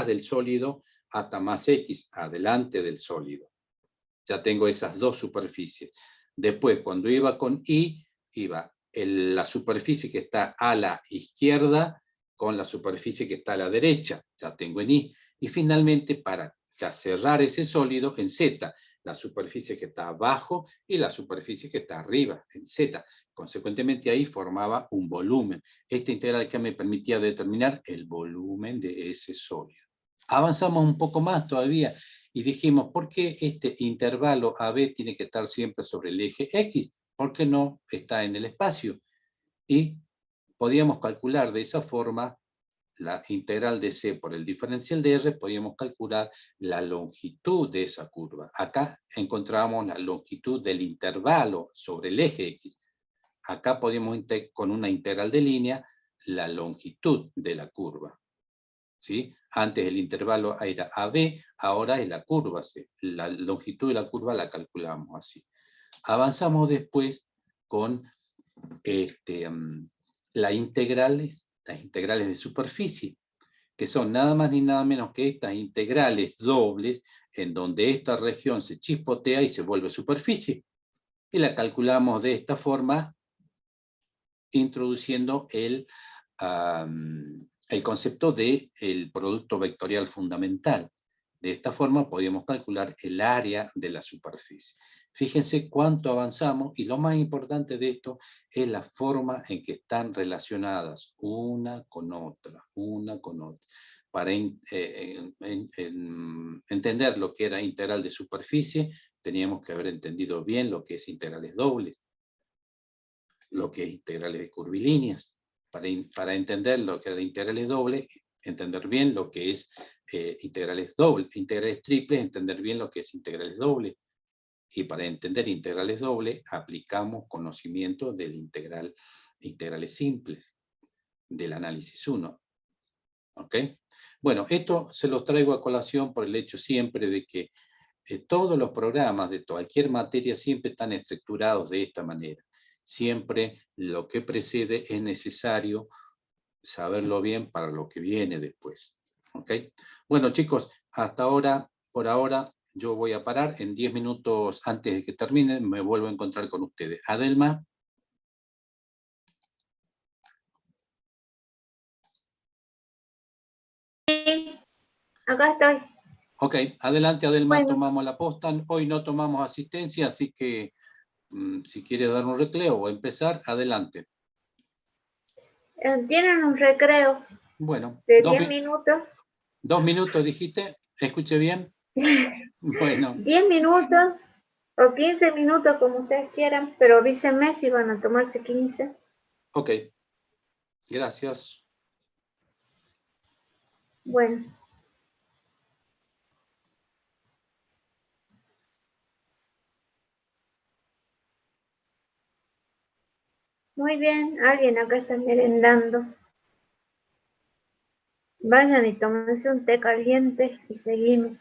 del sólido, hasta más x, adelante del sólido. Ya tengo esas dos superficies. Después, cuando iba con y, iba la superficie que está a la izquierda con la superficie que está a la derecha. Ya tengo en y. Y finalmente, para ya cerrar ese sólido, en z, la superficie que está abajo y la superficie que está arriba, en z. Consecuentemente, ahí formaba un volumen. Esta integral que me permitía determinar el volumen de ese sólido. Avanzamos un poco más todavía y dijimos, ¿por qué este intervalo AB tiene que estar siempre sobre el eje X? ¿Por qué no está en el espacio? Y podíamos calcular de esa forma la integral de C por el diferencial de R, podíamos calcular la longitud de esa curva. Acá encontramos la longitud del intervalo sobre el eje X. Acá podíamos, con una integral de línea, la longitud de la curva. ¿Sí? Antes el intervalo era AB, ahora es la curva C. La longitud de la curva la calculamos así. Avanzamos después con las integrales de superficie, que son nada más ni nada menos que estas integrales dobles, en donde esta región se chispotea y se vuelve superficie. Y la calculamos de esta forma, introduciendo el concepto del producto vectorial fundamental. De esta forma podíamos calcular el área de la superficie. Fíjense cuánto avanzamos y lo más importante de esto es la forma en que están relacionadas una con otra. Para entender lo que era integral de superficie, teníamos que haber entendido bien lo que es integrales dobles, lo que es integrales de curvilíneas. Para entender lo que era integrales dobles, entender bien lo que es integrales triples, entender bien lo que es integrales dobles. Y para entender integrales dobles, aplicamos conocimiento del integrales simples, del análisis 1. ¿Ok? Bueno, esto se los traigo a colación por el hecho siempre de que todos los programas de cualquier materia siempre están estructurados de esta manera. Siempre lo que precede es necesario saberlo bien para lo que viene después. ¿Ok? Bueno, chicos, hasta ahora, por ahora, yo voy a parar. En 10 minutos antes de que termine, me vuelvo a encontrar con ustedes. Adelma.
Acá estoy.
Ok, adelante, Adelma,
Bueno.
tomamos la posta. Hoy no tomamos asistencia, así que si quiere dar un recreo o empezar, adelante.
Tienen un recreo
Bueno,
de 10 minutos.
2 minutos dijiste, ¿escuché bien? Bueno.
10 minutos o 15 minutos, como ustedes quieran, pero avísenme si van a tomarse 15.
Ok, gracias.
Bueno. Muy bien, alguien acá está merendando. Vayan y tómense un té caliente y seguimos.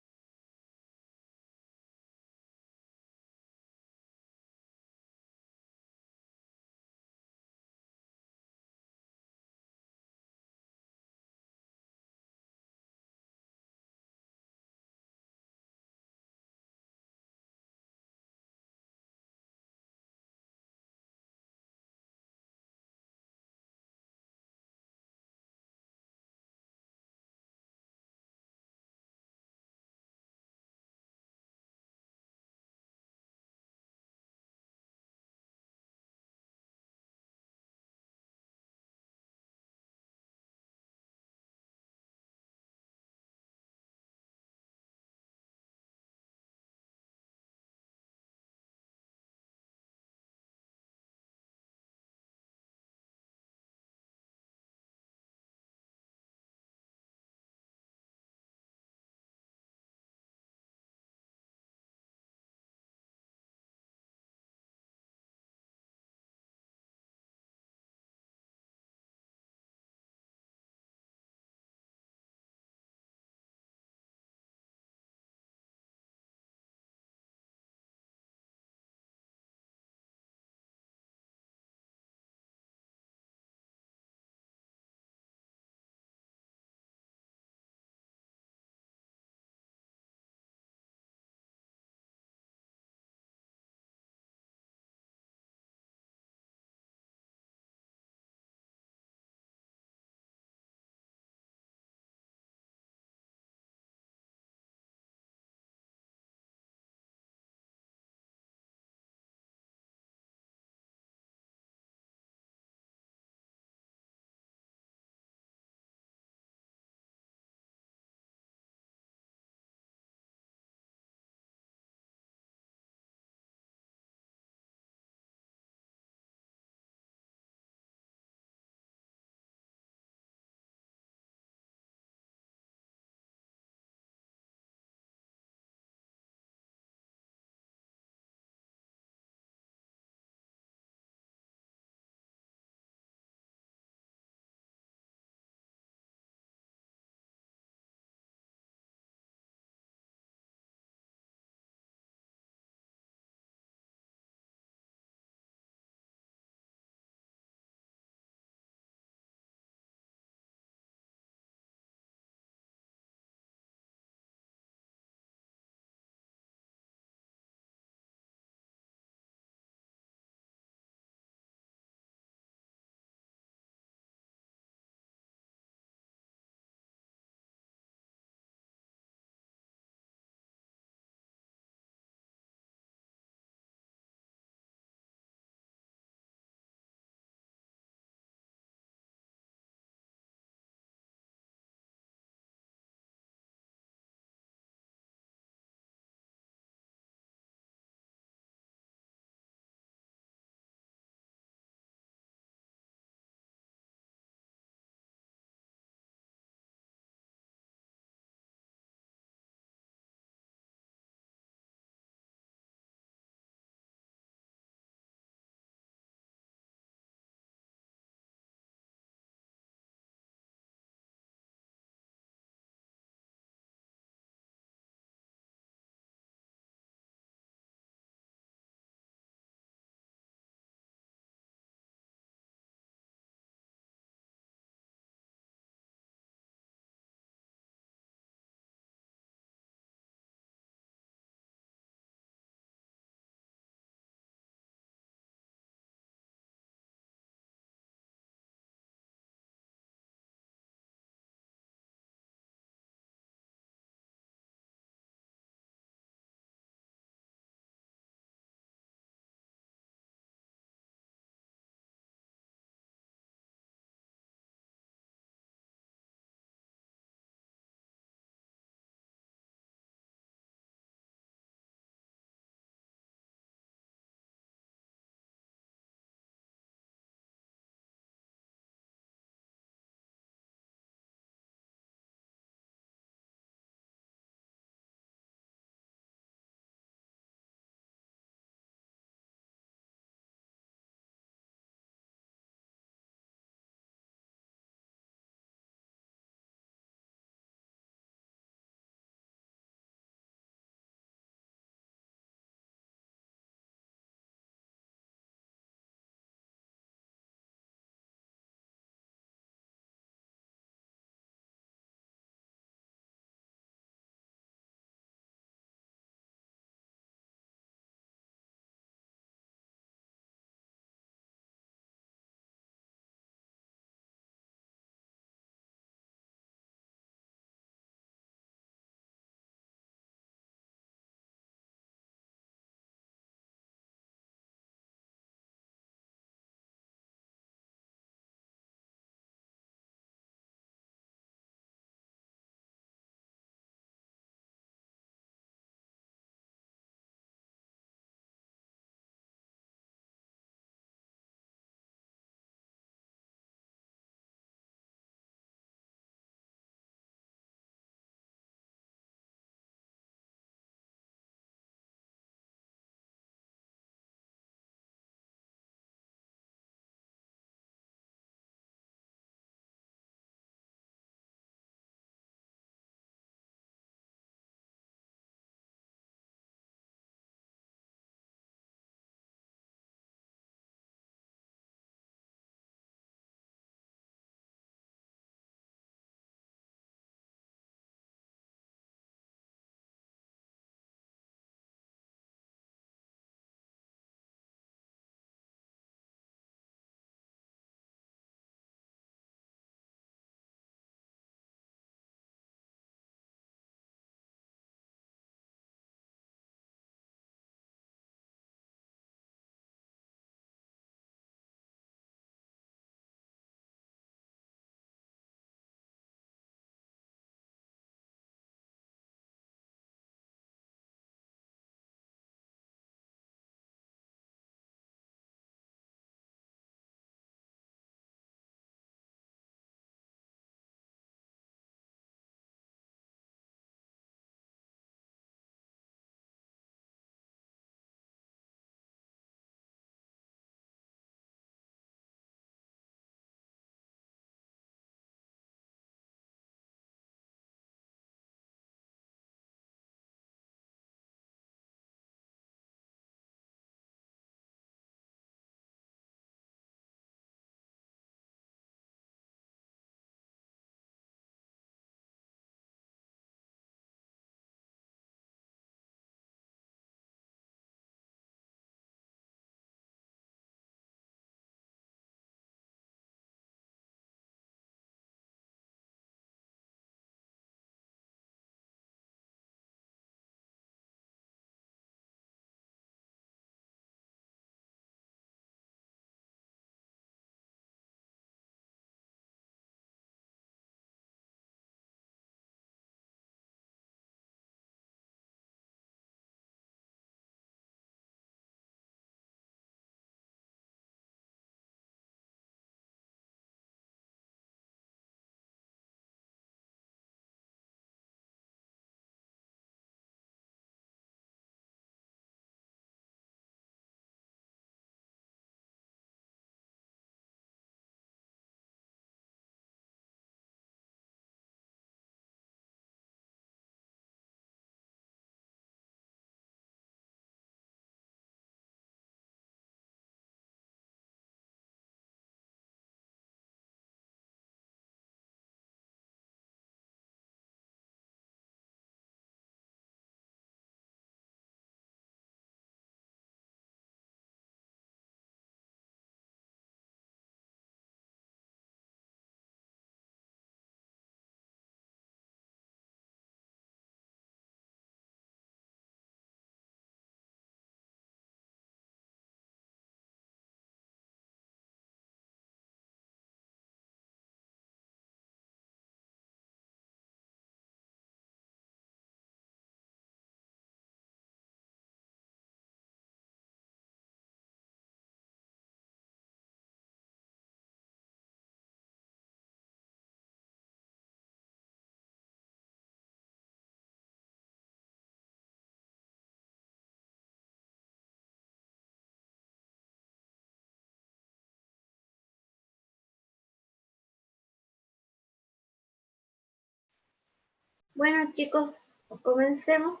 Bueno, chicos, comencemos.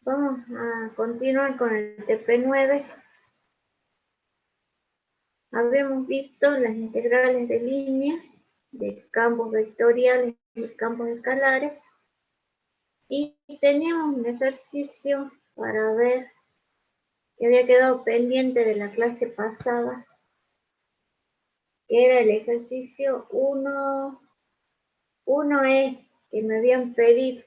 Vamos a continuar con el TP9. Habíamos visto las integrales de línea, de campos vectoriales y campos escalares. Y teníamos un ejercicio para ver que había quedado pendiente de la clase pasada, que era el ejercicio 1E, que me habían pedido.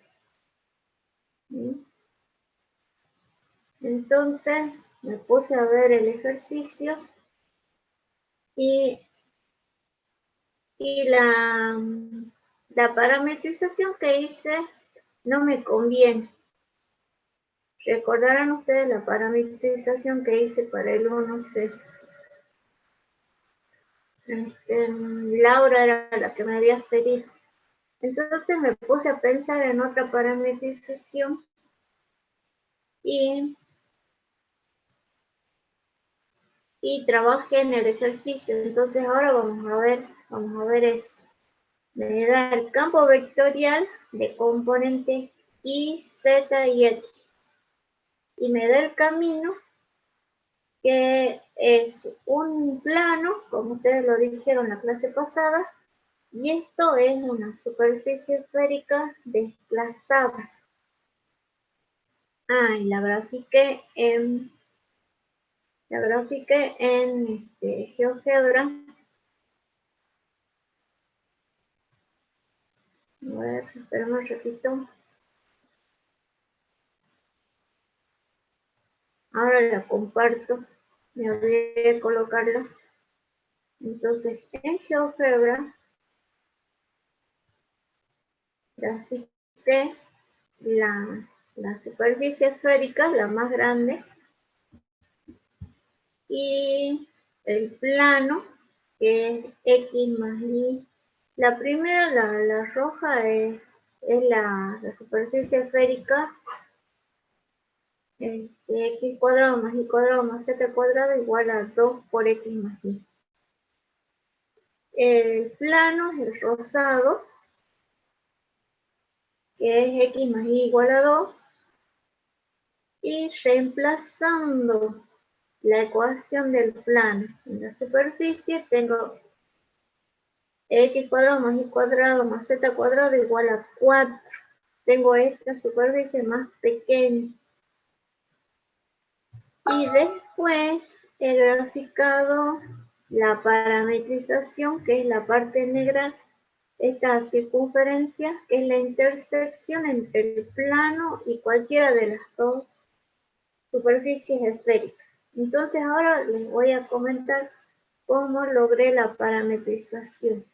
Entonces me puse a ver el ejercicio y la parametrización que hice no me conviene. Recordarán ustedes la parametrización que hice para el 1C. Laura era la que me había pedido. Entonces me puse a pensar en otra parametrización y trabajé en el ejercicio. Entonces ahora vamos a ver eso. Me da el campo vectorial de componentes Y, Z y X. Y me da el camino, que es un plano, como ustedes lo dijeron en la clase pasada, y esto es una superficie esférica desplazada. Y la grafiqué en GeoGebra. A ver, espera un ratito. Ahora la comparto. Me olvidé de colocarla. Entonces, en GeoGebra grafiqué la superficie esférica, la más grande, y el plano, que es X más Y. La primera, la roja, es la superficie esférica, X cuadrado más Y cuadrado más Z cuadrado igual a 2 por X más Y. El plano es el rosado, que es X más Y igual a 2, y reemplazando la ecuación del plano en la superficie, tengo X cuadrado más Y cuadrado más Z cuadrado igual a 4. Tengo esta superficie más pequeña. Y después he graficado la parametrización, que es la parte negra, esta circunferencia, que es la intersección entre el plano y cualquiera de las dos superficies esféricas. Entonces ahora les voy a comentar cómo logré la parametrización.